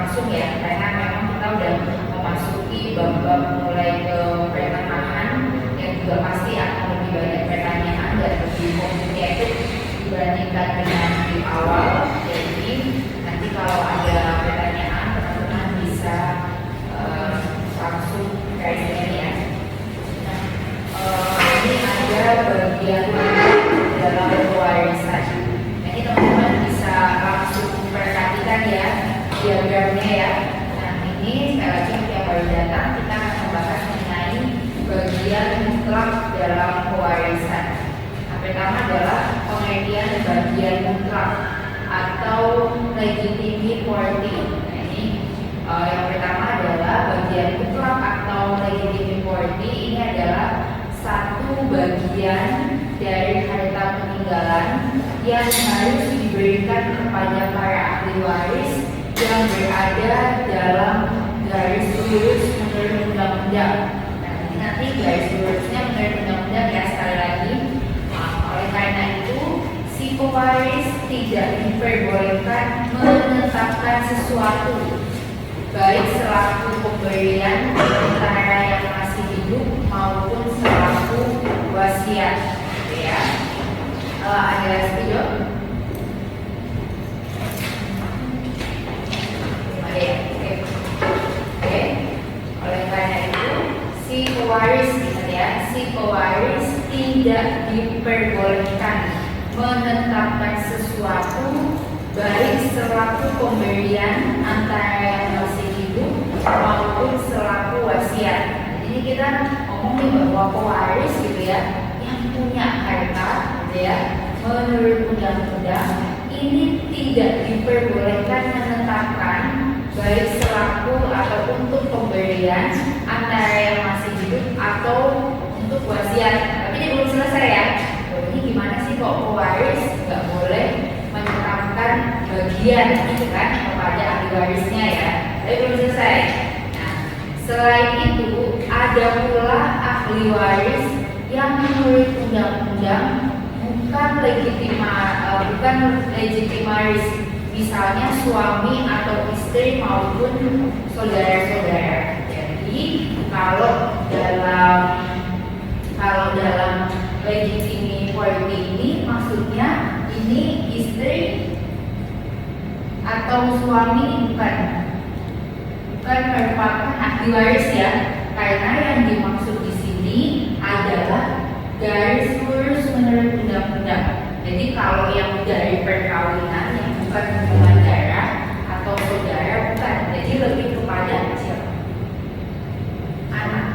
langsung ya, karena memang kita udah memasuki bab-bab mulai ke pertengahan yang juga pasti akan lebih banyak pertanyaan dan lebih complicated dibandingkan dengan di awal. Jadi nanti kalau ada pertanyaan teman-teman bisa langsung guys ini ya. Ini ada bagian dalam warisan. Ini teman-teman bisa langsung perhatikan ya diagramnya ya. Nah ini sekali lagi untuk yang baru datang kita akan membahas mengenai bagian mutlak dalam warisan. Nah, pertama adalah pengertian bagian mutlak atau legitimate party. Nah ini yang pertama adalah bagian mutlak atau legitimate party ini adalah satu bagian dari harta peninggalan yang harus diberikan kepada para ahli waris yang berada dalam garis lurus menurut undang-undang. Nah, nanti garis lurusnya menurut undang-undang ya sekali lagi. Nah, oleh karena itu, si pewaris tidak diperbolehkan menetapkan sesuatu baik selaku pemberian antara yang masih hidup maupun selaku wasiat, gitu ya. Ada setuju? Oke. Oleh karena itu, si pewaris, si pewaris tidak diperbolehkan menetapkan sesuatu baik selaku pemberian antara yang masih hidup maupun selaku wasiat. Jadi kita ngomongin bahwa pewaris gitu ya, yang punya harta gitu ya, menurut undang-undang ini tidak diperbolehkan menetapkan baik selaku atau untuk pemberian antara yang masih hidup atau untuk wasiat. Tapi ini belum selesai ya. Ini gimana sih kok pewaris nggak boleh menetapkan bagian gitu kan kepada ahli warisnya ya? Tapi belum selesai. Nah, selain itu ada pula ahli waris yang menurut undang-undang bukan legitimaris, misalnya suami atau istri maupun saudara-saudara. Jadi kalau dalam legitimate party ini maksudnya ini istri atau suami bukan merupakan ahli waris ya, karena yang dimaksud di sini adalah garis lurus menurut undang-undang. Jadi kalau yang dari perkawinan yang bukan hubungan darah atau saudara bukan, jadi lebih kepada siapa? Anak,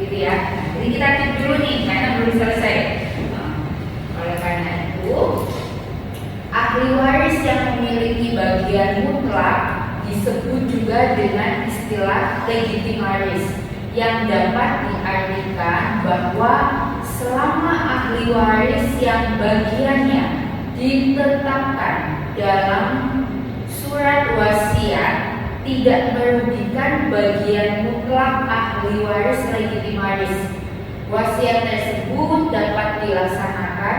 gitu ya. Jadi kita cek dulu nih karena belum selesai. Oleh karena itu, ahli waris yang memiliki bagian mutlak disebut juga dengan istilah legitimaris, yang dapat diartikan bahwa selama ahli waris yang bagiannya ditetapkan dalam surat wasiat tidak merugikan bagian mutlak ahli waris legitimaris, wasiat tersebut dapat dilaksanakan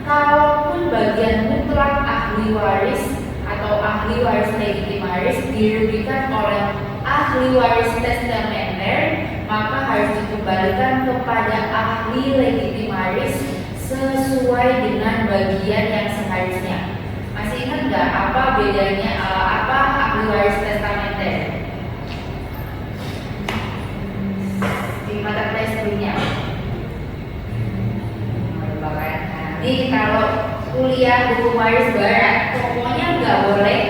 kalaupun bagian mutlak ahli waris atau ahli waris legitimaris dirugikan oleh ahli waris testamenter, maka harus dikembalikan kepada ahli legitimaris sesuai dengan bagian yang seharusnya. Masih ingat nggak apa bedanya apa ahli waris testamenter? Di mata kuliah sebelumnya. Ini kalau kuliah hukum waris barat, pokoknya nggak boleh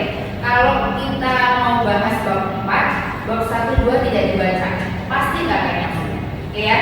kalau kita mau bahas bab 4, bab 1, 2 tidak dibaca. Pasti nggak akan nyambung. Oke ya,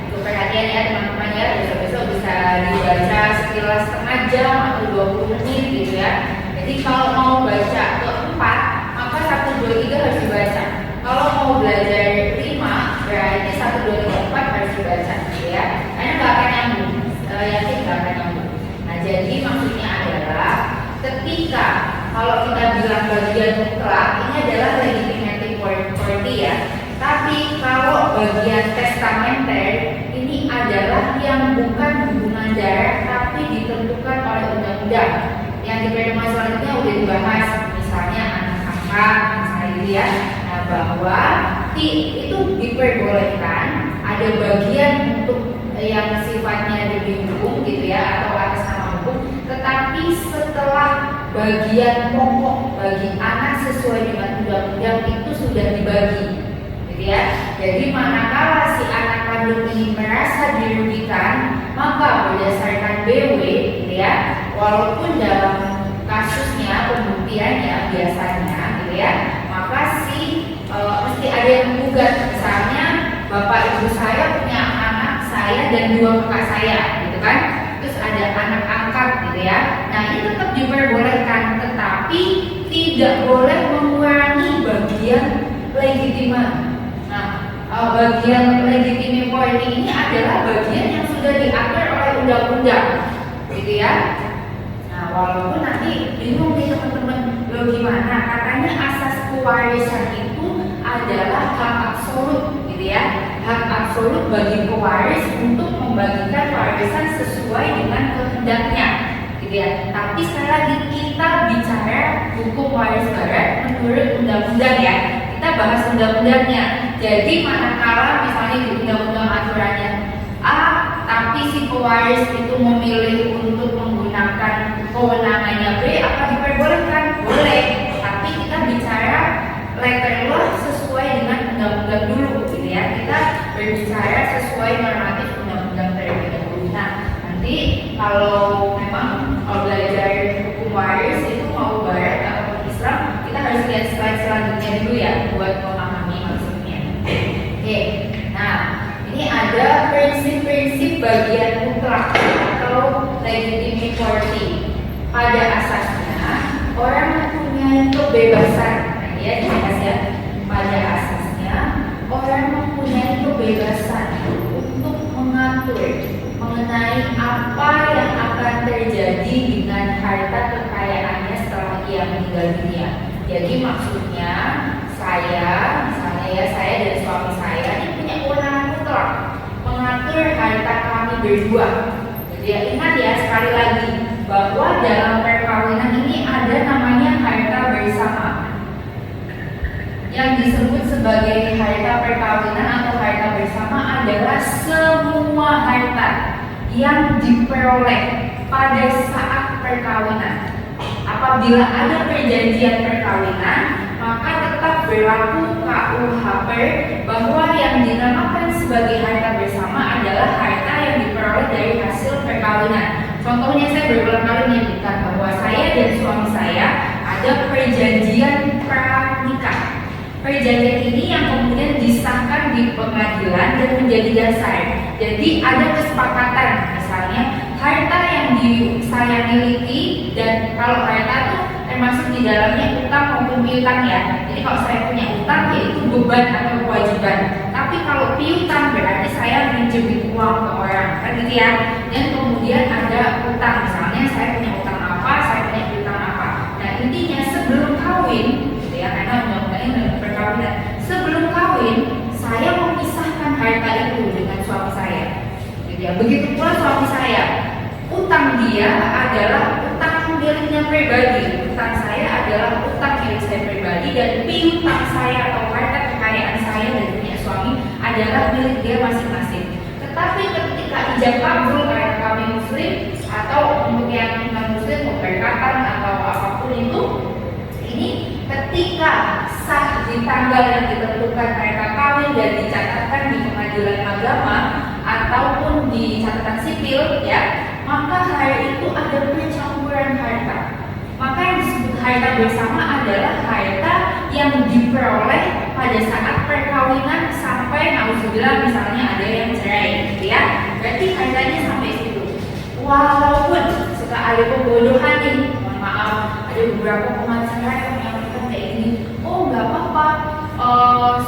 untuk perhatian ya teman-teman ya, besok-besok bisa dibaca sekilas setengah jam atau 20 menit gitu ya. Jadi kalau mau baca ke 4, maka 1, 2, 3 harus dibaca. Kalau mau belajar 5, berarti 1, 2, 3, 4 harus dibaca gitu ya. Karena nggak akan nyambung, yakin nggak akan nyambung. Nah jadi maksudnya adalah ketika kalau kita bilang bagian mutlak ini adalah legitimate party ya. Tapi kalau bagian testamenter ini adalah yang bukan hubungan darah tapi ditentukan oleh undang-undang. Yang di pertemuan selanjutnya udah dibahas, misalnya anak angkat, misalnya gitu ya. Nah, bahwa itu diperbolehkan ada bagian untuk yang sifatnya demi hukum gitu ya, atau atas nama hukum, tetapi setelah bagian pokok bagi anak sesuai dengan undang-undang itu sudah dibagi gitu ya. Jadi manakala si anak kandung ini merasa dirugikan, maka berdasarkan BW gitu ya, walaupun dalam kasusnya pembuktiannya biasanya gitu ya, maka mesti ada yang menggugat. Misalnya bapak ibu saya punya anak saya dan 2 kakak saya gitu kan, terus ada anak angkat gitu ya. Nah, ini tetap diperbolehkan, tetapi tidak boleh mengurangi bagian legitimate. Nah, bagian legitimate point ini adalah bagian yang sudah diatur oleh undang-undang gitu ya. Nah, walaupun nanti bingung nih teman-teman, lo gimana? Katanya asas pewarisan itu adalah hak absolut gitu ya, hak absolut bagi pewaris untuk membagikan warisan sesuai dengan kehendaknya gitu ya. Tapi sekali lagi kita bicara hukum waris barat menurut undang-undang ya, kita bahas undang-undangnya. Jadi manakala misalnya di undang-undang aturannya A, tapi si pewaris itu memilih untuk menggunakan kewenangannya B, apa diperbolehkan? Boleh, tapi kita bicara letter law sesuai dengan undang-undang dulu gitu ya. Kita berbicara sesuai normatif undang-undang terlebih dahulu. Nah, nanti kalau memang belajar hukum waris itu mau barat atau Islam, kita harus lihat slide selanjutnya dulu ya buat memahami maksudnya. Oke, nah ini ada prinsip-prinsip bagian mutlak atau legitimate property. Pada asasnya orang mempunyai kebebasan. Ya, jelas ya. Pada asasnya orang mempunyai kebebasan untuk mengatur mengenai apa yang akan terjadi dengan harta kekayaannya setelah ia meninggal dunia. Jadi maksudnya misalnya saya dan suami saya ini punya kewenangan mutlak mengatur harta kami berdua. Jadi ya, ingat ya sekali lagi bahwa dalam perkawinan ini ada namanya harta bersama. Yang disebut sebagai harta perkawinan atau harta bersama adalah semua harta yang diperoleh pada saat perkawinan. Apabila ada perjanjian perkawinan, maka tetap berlaku KUHP bahwa yang dinamakan sebagai harta bersama adalah harta yang diperoleh dari hasil perkawinan. Contohnya saya berulang kali menyebutkan bahwa saya dan suami saya ada perjanjian pranikah. Perjanjian ini yang kemudian disahkan di pengadilan dan menjadi dasar. Jadi ada kesepakatan, misalnya harta yang saya miliki, dan kalau harta itu termasuk di dalamnya utang maupun piutang ya. Jadi kalau saya punya utang yaitu beban atau kewajiban. Tapi kalau piutang berarti saya minjemin uang ke orang, kan gitu ya. Dan kemudian ada utang, misalnya saya punya utang apa, saya punya piutang apa. Nah intinya sebelum kawin, gitu ya, karena undang-undangnya dalam perkawinan, sebelum kawin saya memisahkan harta itu dengan suami saya. Gitu ya. Begitu pula suami saya, utang dia adalah utang miliknya pribadi, utang saya adalah utang milik saya pribadi, dan piutang saya atau harta kekayaan saya dan punya suami adalah milik dia masing-masing. Tetapi ketika ijab kabul karena kami muslim atau untuk yang non muslim pemberkatan atau apapun itu, ini ketika sah di tanggal yang ditentukan mereka kawin dan dicatatkan di pengadilan agama ataupun di catatan sipil ya, maka hari itu ada pencampuran harta. Maka yang disebut harta bersama adalah harta yang diperoleh pada saat perkawinan sampai nauzubillah misalnya ada yang cerai gitu ya. Berarti hartanya sampai situ. Walaupun suka ada pembodohan nih, mohon maaf, ada beberapa pengacara yang menyampaikan kayak gini, oh nggak apa-apa,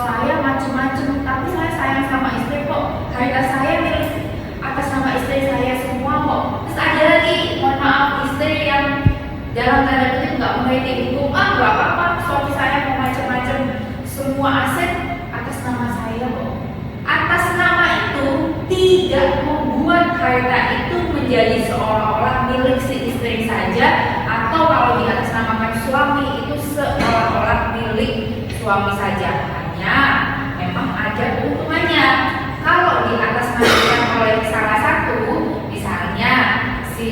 saya macem-macem, tapi saya sayang sama istri kok, harta saya milik atas nama istri saya semua kok. Terus ada lagi, mohon maaf, istri yang dalam tanda kutip nggak mengerti hukum, nggak apa-apa, suami saya mau macem-macem, semua aset atas nama saya kok. Atas nama itu tidak membuat harta itu menjadi seolah-olah milik si istri saja, atau kalau di atas namakan suami itu seolah-olah milik suami saja. Hanya memang ada keuntungannya. Kalau di atas namakan oleh salah satu, misalnya si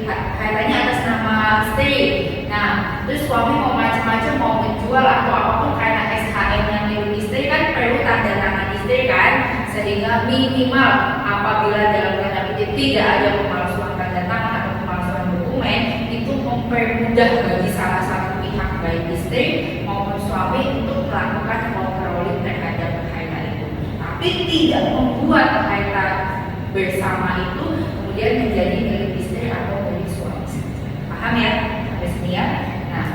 hartanya atas nama istri. Nah, terus suami mau macam-macam mau menjual atau apapun karena SHM yang milik istri kan perlu tanda tangan istri kan, sehingga minimal apabila dalam tanda kutip tidak ada pemalsuan tanda tangan atau pemalsuan dokumen, itu mempermudah bagi salah satu pihak baik istri maupun suami untuk melakukan kontrol terhadap harta itu, tapi tidak membuat harta bersama itu kemudian menjadi milik istri atau milik suami. Paham ya? Sampai sini ya. Nah,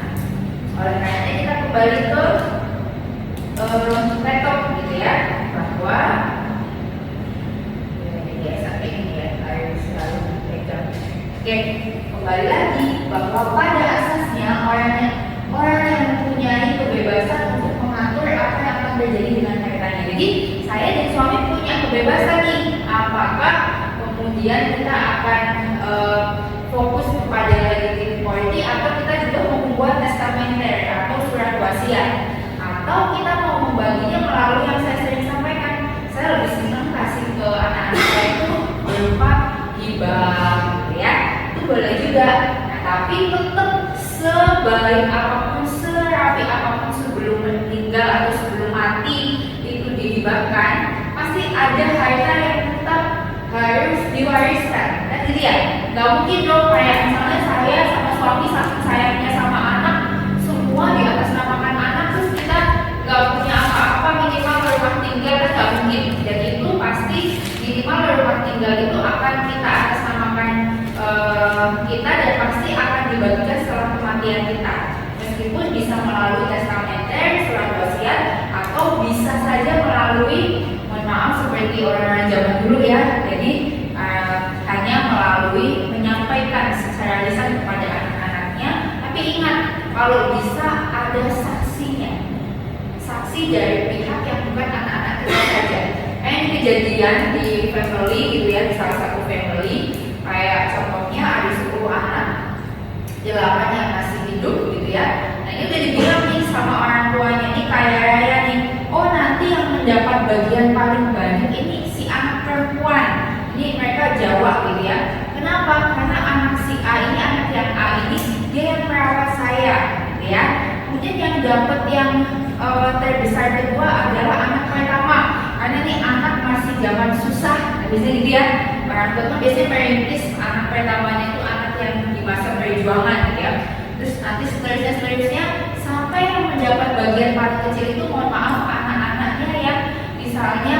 oleh karena kita kembali ke laptop gitu ya, bahwa sampai ini ya harus selalu dipegang. Oke, kembali lagi bahwa pada asasnya orang yang mempunyai kebebasan untuk mengatur apa yang akan terjadi dengan hartanya. Jadi saya dan suami punya kebebasan nih, apakah kemudian kita akan fokus kepada legitimity atau kita juga mau membuat testamenter atau surat wasiat, atau kita mau membaginya melalui yang saya sering sampaikan. Saya lebih senang kasih ke anak-anak saya itu berupa hibah gitu ya, itu boleh juga. Nah, tapi tetap sebaik apapun, serapi apapun sebelum meninggal atau sebelum mati itu dihibahkan, pasti ada harta yang tetap harus diwariskan. Kan gitu ya, nggak mungkin dong kayak misalnya saya sama suami saking sayangnya sama anak, semua di atas namakan anak, terus kita nggak punya apa-apa, minimal rumah tinggal, kan nggak mungkin. Dan itu pasti minimal rumah tinggal itu akan kita atas namakan kita, dan pasti akan dibagikan setelah kematian kita, meskipun bisa melalui testamenter, surat wasiat, atau bisa saja melalui, mohon maaf seperti orang-orang zaman dulu ya, jadi hanya melalui menyampaikan secara lisan kepada anak-anaknya. Tapi ingat, kalau bisa ada saksinya, saksi dari pihak yang bukan anak-anak kita saja. Ini kejadian di family gitu ya, di salah satu family, kayak contohnya ada 10 anak, 8 yang masih hidup gitu ya. Nah, ini udah dibilang nih sama orang tuanya, nih kaya raya nih, oh nanti yang mendapat bagian paling banyak ini si anak perempuan. Ini mereka Jawa gitu ya. Kenapa? Karena anak si A ini, anak yang A ini, dia yang merawat saya gitu ya. Kemudian yang dapat yang terbesar kedua adalah anak pertama, karena nih anak masih zaman susah. Nah, biasanya gitu ya, orang tua tuh biasanya merintis anak pertamanya itu anak yang di masa perjuangan gitu ya. Terus nanti seterusnya sampai yang mendapat bagian paling kecil itu, mohon maaf, anak-anaknya yang misalnya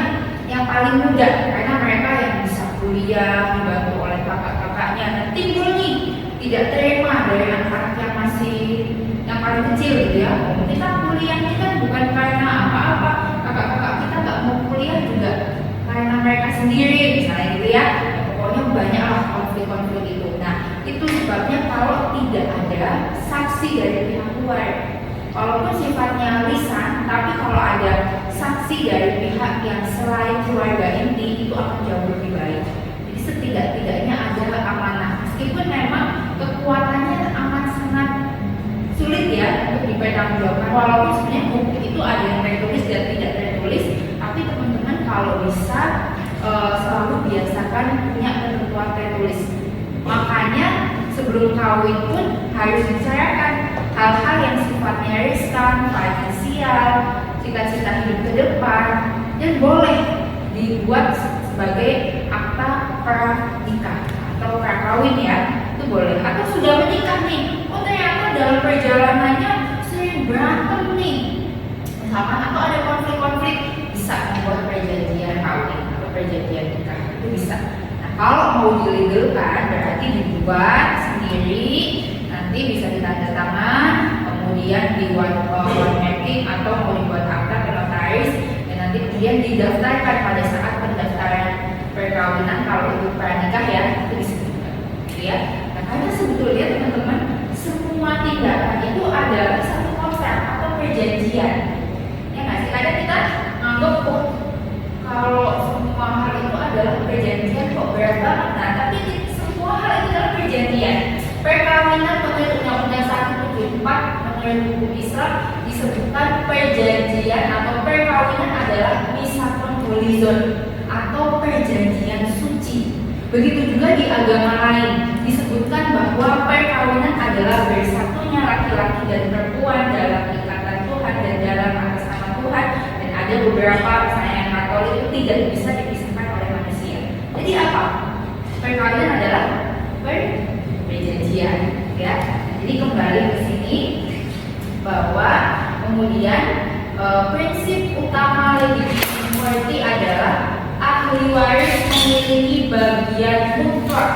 yang paling muda, karena mereka yang bisa kuliah dibantu oleh kakak-kakaknya. Nah, timbul nih tidak terima dari anak-anak yang masih yang paling kecil gitu ya. Kita kuliahnya kan bukan karena apa-apa, kakak-kakak kita nggak mau kuliah juga karena mereka sendiri misalnya gitu ya. Pokoknya banyaklah konflik-konflik itu. Nah, itu sebabnya kalau tidak ada saksi dari pihak luar, walaupun sifatnya lisan, tapi kalau ada saksi dari pihak yang selain keluarga inti, itu akan jauh lebih baik. Jadi setidak-tidaknya ada amanah, meskipun memang kekuatannya amat sangat sulit ya untuk dipertanggungjawabkan. Walaupun sebenarnya hukum itu ada yang tertulis dan tidak tertulis, tapi teman-teman kalau bisa selalu biasakan punya ketentuan tertulis. Makanya sebelum kawin pun harus dibicarakan hal-hal yang sifatnya riskan, finansial, cita-cita hidup ke depan, dan boleh dibuat sebagai akta pranikah atau prakawin ya, itu boleh. Atau sudah menikah nih, oh ternyata dalam perjalanannya sering berantem nih, misalkan, atau ada konflik-konflik, bisa membuat perjanjian kawin atau perjanjian nikah, itu bisa. Nah, kalau mau dilegalkan berarti dibuat sendiri, nanti bisa ditandatangan, kemudian dibuat mapping atau mau dibuat akta ke notaris, dan nanti kemudian didaftarkan pada saat pendaftaran perkawinan. Kalau itu pranikah ya, itu bisa juga, gitu ya. Nah, karena sebetulnya teman-teman, semua tindakan itu adalah satu kontrak atau perjanjian. Ya nggak sih? Kadang kita nganggap kok kalau semua hal itu adalah perjanjian kok berat banget. Nah, tapi semua hal itu adalah perjanjian. Perkawinan menurut Undang-Undang 174 menurut hukum Islam di disebutkan perjanjian atau perkawinan adalah misakon holizon atau perjanjian suci. Begitu juga di agama lain disebutkan bahwa perkawinan adalah bersatunya laki-laki dan perempuan dalam ikatan Tuhan dan dalam atas nama Tuhan, dan ada beberapa misalnya yang Katolik itu tidak bisa dipisahkan oleh manusia. Jadi apa? Perkawinan adalah perjanjian, ya. Jadi kembali ke sini bahwa kemudian prinsip utama legitimity adalah ahli waris memiliki bagian mutlak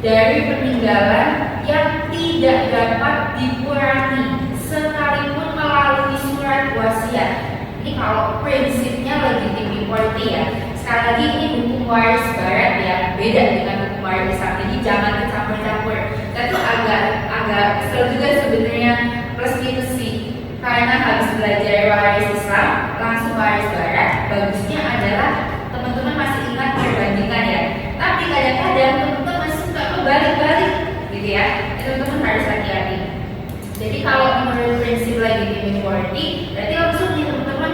dari peninggalan yang tidak dapat dikurangi sekalipun melalui surat wasiat. Ini kalau prinsipnya legitimity ya. Sekali lagi ini hukum waris barat ya, beda dengan hukum waris Islam. Jadi jangan dicampur-campur. Itu agak kesel juga sebenarnya plus minus sih. Karena habis belajar waris Islam langsung waris barat, bagusnya adalah teman-teman masih ingat perbandingan ya. Tapi kadang-kadang teman-teman suka kebalik-balik gitu ya. Teman-teman harus hati-hati. Jadi kalau menurut prinsip legitimity berarti langsung nih teman-teman,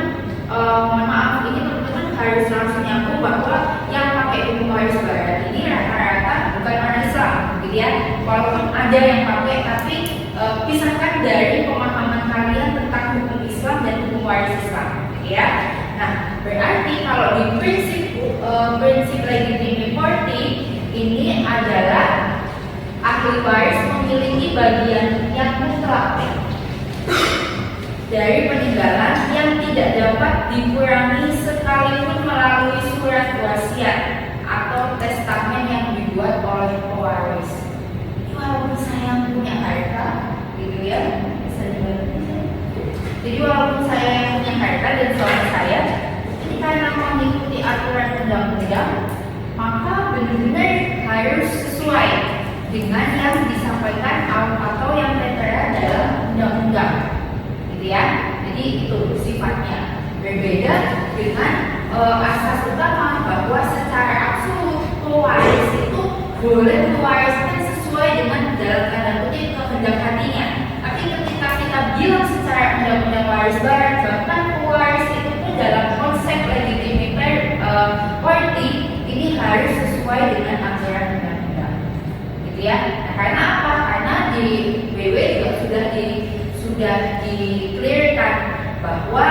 mohon maaf ini teman-teman harus langsung nyambung bahwa yang pakai hukum waris barat ini rata-rata bukan orang Islam gitu ya. Walaupun ada yang pakai, tapi pisahkan dari pemahaman kalian tentang hukum Islam dan hukum waris Islam gitu ya. Nah, berarti kalau di prinsip legitimity ini adalah ahli waris memiliki bagian yang mutlak dari peninggalan yang tidak dapat dikurangi sekalipun melalui surat wasiat atau testamen yang dibuat oleh pewaris. Walaupun saya punya harta, gitu ya, jadi walaupun saya yang punya harta dan suami saya, ini karena mengikuti aturan undang-undang, maka benar-benar harus sesuai dengan yang disampaikan atau yang tertera dalam undang-undang, gitu ya. Jadi itu sifatnya berbeda dengan asas utama bahwa secara absolut pewaris itu boleh mewariskan sesuai dengan dalam tanda kutip kehendak hatinya. Tapi ketika kita bilang secara undang-undang waris barat, bahkan pewaris itu pun dalam konsep legitimity ini harus sesuai dengan aturan undang-undang, gitu ya. Nah, karena apa? Karena di BW juga sudah di-clearkan bahwa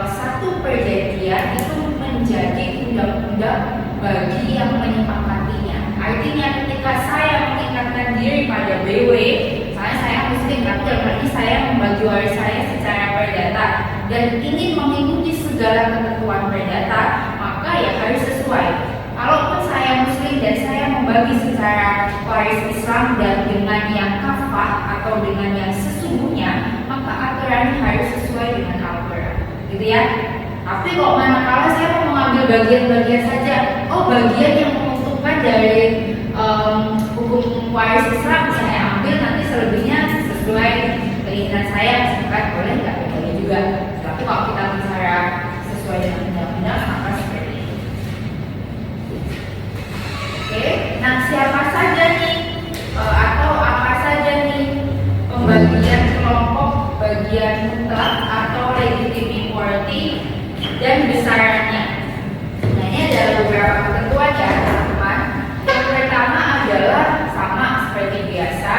satu perjanjian itu menjadi undang-undang bagi yang menyepakatinya. Artinya ketika saya mengikatkan diri pada BW, saya muslim, tapi dalam hal ini saya membagi waris saya secara perdata dan ingin mengikuti segala ketentuan perdata, maka ya harus sesuai. Kalaupun saya muslim dan saya membagi secara waris Islam dan dengan yang kafah atau dengan yang sesungguhnya, maka aturannya harus sesuai dengan Al-Quran, gitu ya. Tapi kok manakala saya mau mengambil bagian-bagian saja, bagian yang menguntungkan dari hukum waris Islam saya ambil, nanti selebihnya sesuai keinginan saya, misalkan boleh nggak? Boleh juga. Tapi kalau kita bicara sesuai dengan undang-undang, maka seperti itu. Oke, nah siapa saja nih atau apa saja nih pembagian kelompok bagian mutlak atau legitimity dan besarannya? Nah, ini ada beberapa ketentuan ya teman-teman. Yang pertama adalah sama seperti biasa,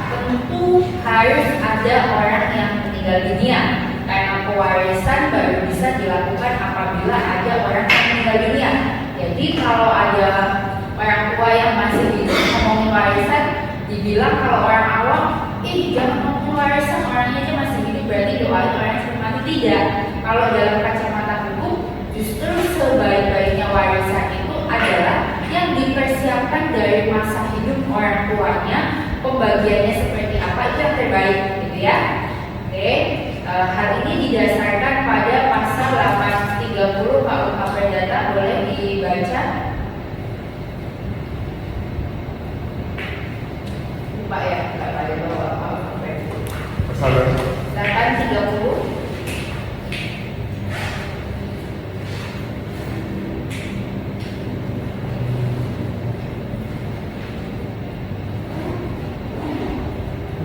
tentu harus ada orang yang meninggal dunia, karena pewarisan baru bisa dilakukan apabila ada orang yang meninggal dunia. Jadi kalau ada orang tua yang masih hidup ngomongin warisan, dibilang kalau orang awam, jangan ngomongin warisan, orangnya aja masih hidup berarti doain orang yang sudah mati. Tidak. Kalau dalam kacamata hukum, justru sebaik-baiknya warisan itu adalah yang dipersiapkan dari masa hidup orang tuanya, pembagiannya seperti apa itu yang terbaik, gitu ya. Oke, hal ini didasarkan pada pasal 830 KUH Perdata, boleh dibaca. Lupa ya, nggak pada bawa pasal 830.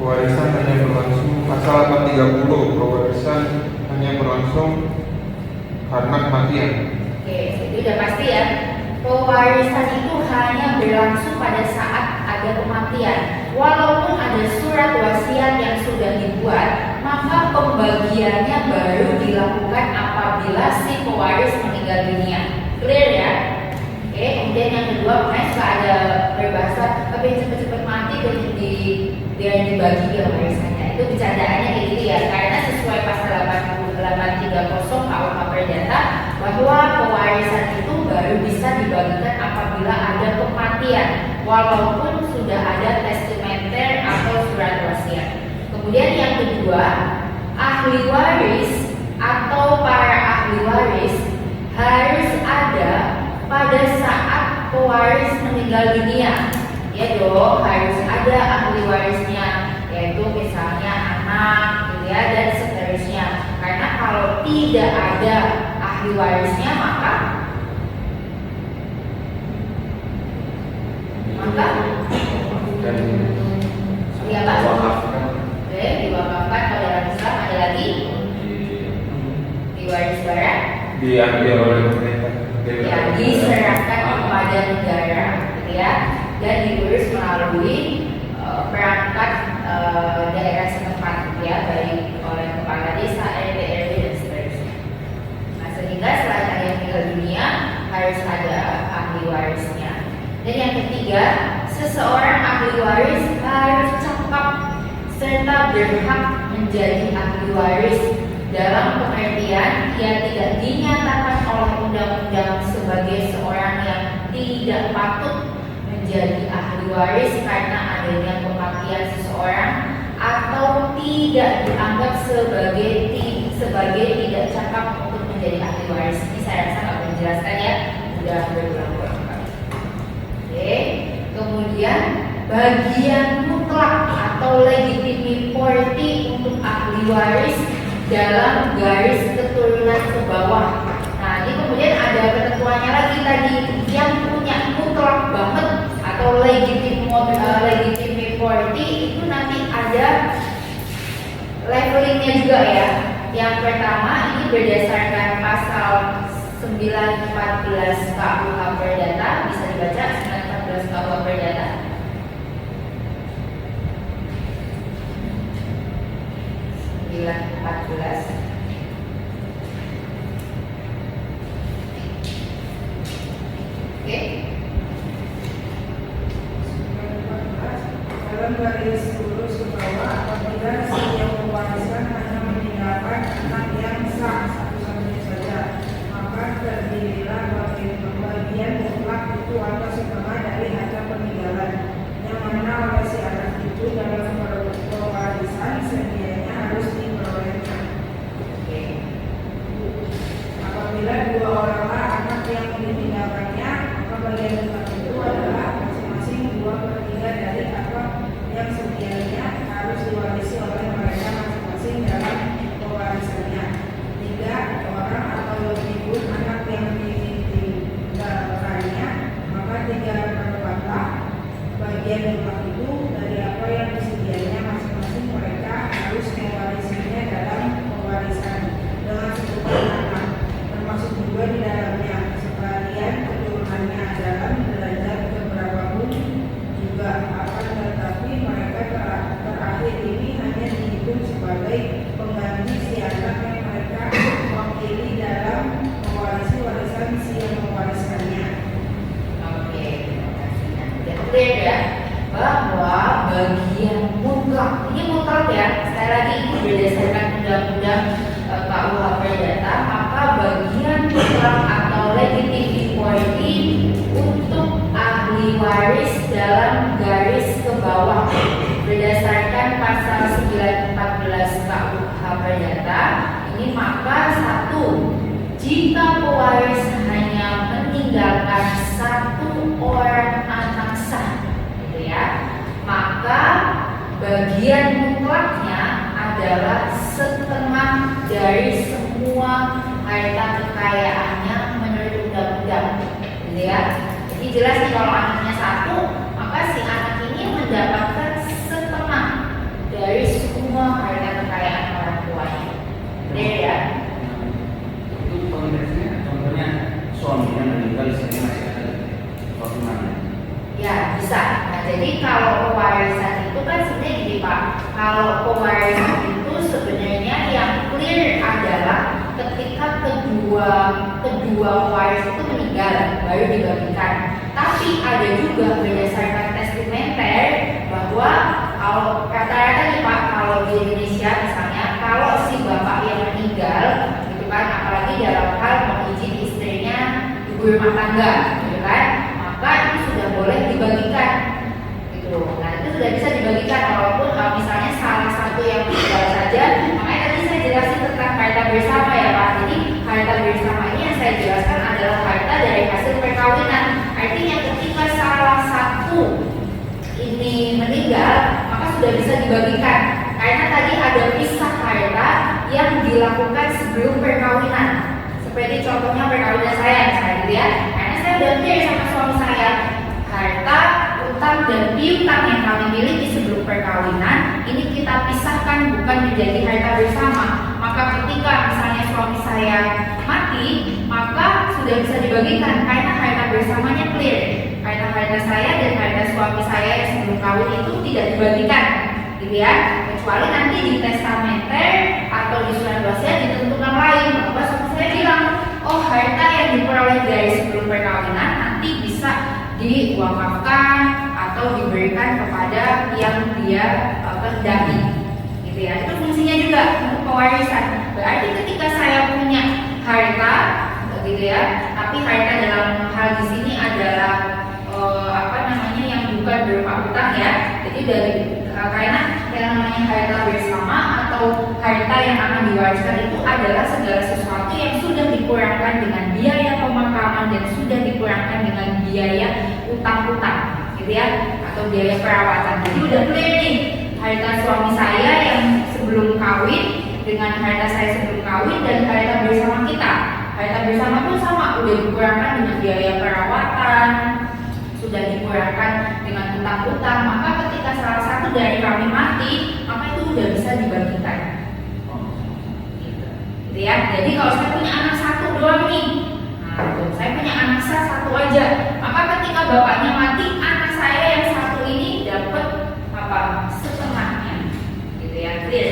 Warisan hanya berlangsung pasal 830, pewarisan hanya berlangsung karena kematian. Oke, itu udah pasti ya. Pewarisan itu hanya berlangsung pada saat ada kematian. Walaupun ada surat wasiat yang sudah dibuat, maka pembagiannya baru dilakukan apabila si pewaris meninggal dunia. Clear ya? Oke, kemudian yang kedua, makanya suka ada berbahasa tapi cepet-cepet mati dan biar dibagi ya warisannya. Itu bercandaannya kayak gitu ya, karena sesuai pasal 8830 KUH Perdata bahwa pewarisan itu baru bisa dibagikan apabila ada kematian, walaupun sudah ada testamenter atau surat wasiat. Kemudian yang kedua, ahli waris atau para ahli waris harus ada pada saat pewaris meninggal dunia. Ya dong, harus ada ahli warisnya, yaitu misalnya anak, gitu ya, dan seterusnya. Karena kalau tidak ada ahli warisnya maka dan ya Pak. diwakafkan. Oke, diwakafkan kalau dalam Islam. Ada lagi diwaris barat, Diambil oleh pemerintah. ya diserahkan kepada negara, gitu ya, dan diurus melalui perangkat daerah setempat, gitu ya, baik oleh kepala desa, RT, RW dan seterusnya. Nah, sehingga setelah ada yang meninggal dunia harus ada ahli warisnya. Dan yang ketiga, seseorang ahli waris harus cakap serta berhak menjadi ahli waris dalam pengertian ia tidak dinyatakan oleh undang-undang sebagai seorang yang tidak patut menjadi ahli waris karena adanya kematian seseorang atau tidak dianggap sebagai tidak cakap untuk menjadi ahli waris. Ini saya rasa nggak perlu dijelaskan ya, sudah berulang-ulang kali. Oke, kemudian bagian mutlak atau legitimity untuk ahli waris dalam garis keturunan ke bawah. Nah, ini kemudian ada ketentuannya lagi tadi, yang punya mutlak banget atau legitimity itu nanti ada levelingnya juga ya. Yang pertama ini berdasarkan pasal 914 KUH Perdata, bisa dibaca 914 KUH Perdata. Oke. Dalam garis lurus ke bawah, apabila si yang mewariskan hanya meninggalkan anak yang sah satu-satunya saja, maka terdirilah bagian mutlak itu atau setengah dari harta peninggalan yang mana oleh si anak itu dalam pewarisan sedianya harus diperolehkan. Apabila dua oranglah anak yang ditinggalkannya, maka bagian mutlak itu adalah masing-masing 2/3 dari apa yang sedianya harus diwarisi oleh mereka masing-masing dalam pewarisannya. 3 orang atau lebih pun anak yang ditinggalkannya, maka 3/4 bagian mutlak itu dari apa yang disedianya masing-masing mereka harus mewarisinya dalam pewarisan dengan sebutan anak, termasuk juga di dalamnya sekalian keturunannya dalam derajat keberapapun juga akan, tetapi mereka terakhir ini hanya dihitung sebagai pengganti si anak yang mereka wakili dalam mewarisi warisan si yang mewariskannya. Oke, terima kasih. Nah, udah clear ya bahwa bagian mutlak, ini mutlak ya, sekali lagi ini berdasarkan undang-undang KUH Perdata, maka bagian mutlak atau legitimity untuk ahli waris dalam garis ke bawah berdasarkan pasal 914 KUH Perdata ini, maka 1, jika pewaris hanya meninggalkan 1 orang anak sah, gitu ya, maka bagian mutlaknya adalah setengah dari semua harta kekayaannya menurut undang-undang, gitu ya. Jadi jelas nih kalau anaknya 1, maka si anak ini mendapatkan setengah dari semua harta kekayaan orang tuanya. Benar ya? tulisannya masih ada apa gimana? Ya, bisa. Nah, jadi kalau pewarisan itu kan sebenarnya gini Pak, kalau pewarisan itu sebenarnya yang clear adalah ketika kedua pewaris itu meninggal baru dibagikan. Tapi ada juga berdasarkan testamenter bahwa kalau rata-rata nih Pak, kalau di Indonesia misalnya kalau si bapak yang meninggal gitu kan, apalagi dalam hal mengizin istrinya ibu rumah tangga gitu kan, maka itu sudah boleh dibagikan gitu. Nah itu sudah bisa dibagikan walaupun misalnya salah satu yang meninggal saja. Makanya tadi saya jelasin tentang harta bersama ya Pak. Jadi harta bersama ini yang saya jelaskan adalah harta dari hasil perkawinan. Artinya ketika salah satu ini meninggal maka sudah bisa dibagikan. Karena tadi ada pisah harta yang dilakukan sebelum perkawinan. Seperti contohnya perkawinan saya misalnya gitu ya. Karena saya udah clear sama suami saya, harta, utang dan piutang yang kami miliki sebelum perkawinan ini kita pisahkan, bukan menjadi harta bersama. Maka ketika misalnya suami saya mati, maka sudah bisa dibagikan karena harta bersamanya clear. Karena harta saya dan harta suami saya yang sebelum kawin itu tidak dibagikan, gitu ya. Kecuali nanti di testamenter atau di surat wasiat ditentukan lain bahwa suami saya bilang, oh harta yang diperoleh dari sebelum perkawinan nanti bisa diwakafkan atau diberikan kepada yang dia kehendaki, gitu ya. Itu fungsinya juga untuk pewarisan. Berarti ketika saya punya harta, gitu ya, tapi harta dalam hal di sini adalah yang bukan berupa utang ya. Jadi dari karena yang namanya harta bersama atau harta yang akan diwariskan itu adalah segala sesuatu yang sudah dikurangkan dengan biaya pemakaman dan sudah dikurangkan dengan biaya utang-utang, gitu ya, atau biaya perawatan. Jadi udah clear nih, harta suami saya yang sebelum kawin dengan harta saya sebelum kawin dan harta bersama kita. Harta bersama pun sama, udah dikurangkan dengan biaya perawatan, sudah dikurangkan dengan utang-utang. Maka ketika salah satu dari kami mati, maka itu udah bisa dibagikan. Gitu ya. Jadi kalau saya punya anak satu doang nih, saya punya anak saya satu aja, maka ketika bapaknya mati, anak saya yang satu ini dapat setengahnya, gitu ya, clear,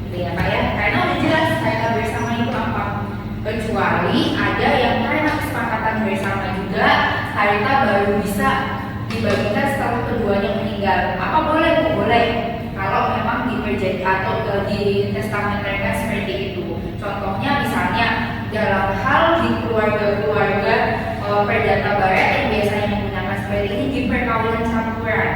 gitu ya Pak ya. Karena udah jelas harta bersama itu apa. Kecuali ada yang karena kesepakatan bersama juga harta baru bisa dibagikan setelah keduanya meninggal. Apa boleh? Boleh. Kalau memang diperjanjikan atau di testamenterkan seperti itu. Contohnya misalnya dalam hal di keluarga-keluarga perdata barat yang biasanya menggunakan seperti ini di perkawinan campuran.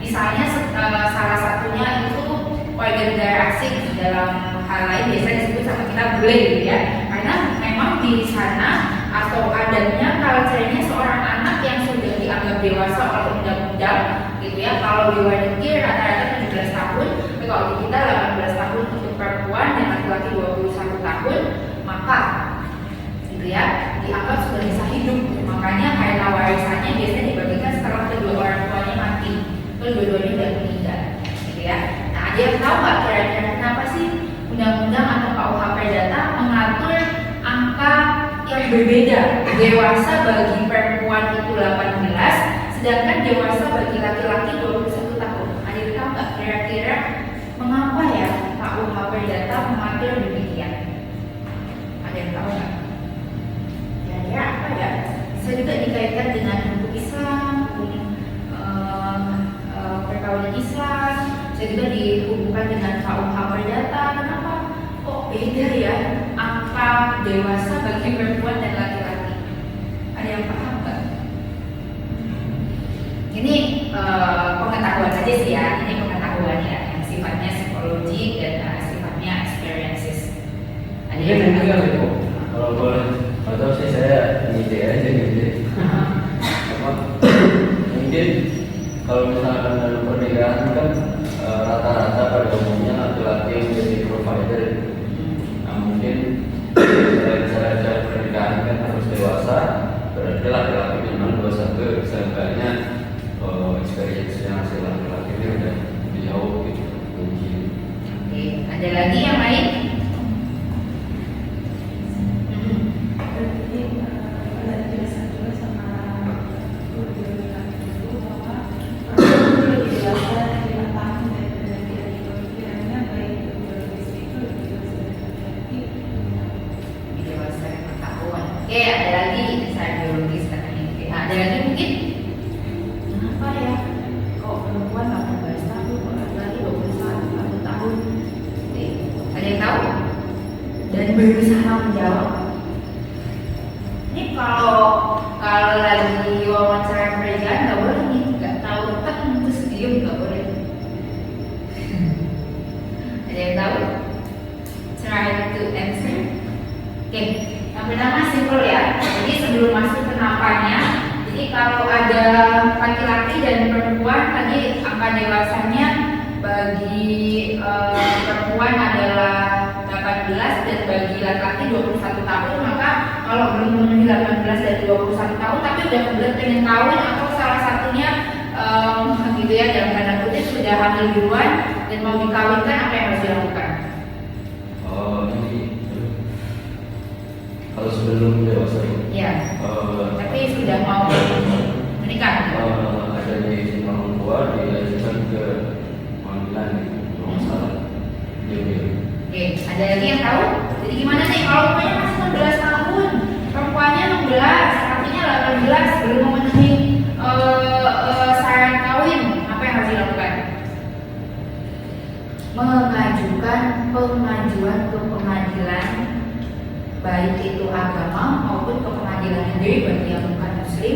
Misalnya salah satunya itu warga negara asing, dalam hal lain biasanya disebut sama kita bule gitu ya. Karena memang di sana atau adatnya, culture-nya seorang anak yang sudah dianggap dewasa oleh undang-undang gitu ya. Kalau di luar negeri rata-rata 17 tahun, tapi kalau di kita 18 tahun untuk perempuan dan laki-laki 21 tahun, maka gitu ya, dianggap sudah bisa hidup. Makanya harta warisannya biasanya dibagikan setelah kedua orang tuanya mati, kedua-duanya sudah meninggal, gitu ya. Nah, ada yang tahu nggak kira-kira kenapa sih undang-undang atau KUH Perdata mengatur angka yang berbeda? Dewasa bagi perempuan itu 18, sedangkan dewasa bagi laki-laki 21 tahun. Ada yang tahu nggak kira-kira mengapa ya KUH Perdata mengatur demikian? Ada yang tahu nggak? Ya apa ya? Bisa juga dikaitkan dengan hukum Islam, perkawinan Islam. Bisa juga dihubungkan dengan KUH Perdata. Kenapa kok beda ya angka dewasa bagi perempuan dan laki-laki? Ada yang paham nggak? Ini pengetahuan aja sih ya. Ini pengetahuan ya, yang sifatnya psikologi dan sifatnya experiences. Ada yang tahu? Kalau boleh, atau sih saya ide aja gitu. Mungkin kalau misalkan dalam pernikahan kan rata-rata pada umumnya laki-laki yang menjadi provider. Nah mungkin cara pernikahan kan harus dewasa, berarti laki-laki memang 21, seenggaknya experience yang hasil laki-laki itu udah jauh gitu mungkin. Oke, ada lagi yang lain? Oke, ada lagi saya biologis katanya. Oke, ada lagi mungkin? Kenapa ya? Kok perempuan 18 tahun, kok laki-laki 21 tahun? Oke, ada yang tahu? Dan berusaha menjawab. Ini kalau lagi wawancara kerjaan nggak boleh nih, nggak tahu kan terus diem nggak boleh. Ada yang tahu? Try to answer. Oke, yang pertama simpel ya. Jadi sebelum masuk ke nampaknya, jadi kalau ada laki-laki dan perempuan tadi angka dewasanya bagi perempuan adalah 18 dan bagi laki-laki 21 tahun, maka kalau belum memenuhi 18 dan 21 tahun tapi udah pengen kawin atau salah satunya gitu ya dalam tanda kutip sudah hamil duluan dan mau dikawinkan, apa yang harus dilakukan? Oh, ini kalau sebelum dewasa Ya, tapi sudah mau menikah. ada di izin orang tua diajukan ke panggilan kalau nggak salah. Oke, ada lagi yang tahu? Jadi gimana nih kalau umurnya masih 16 tahun, perempuannya 16, lakinya 18, belum memenuhi syarat kawin, apa yang harus dilakukan? Mengajukan pengajuan ke pengadilan, baik itu agama maupun ke pengadilan negeri bagi yang bukan muslim,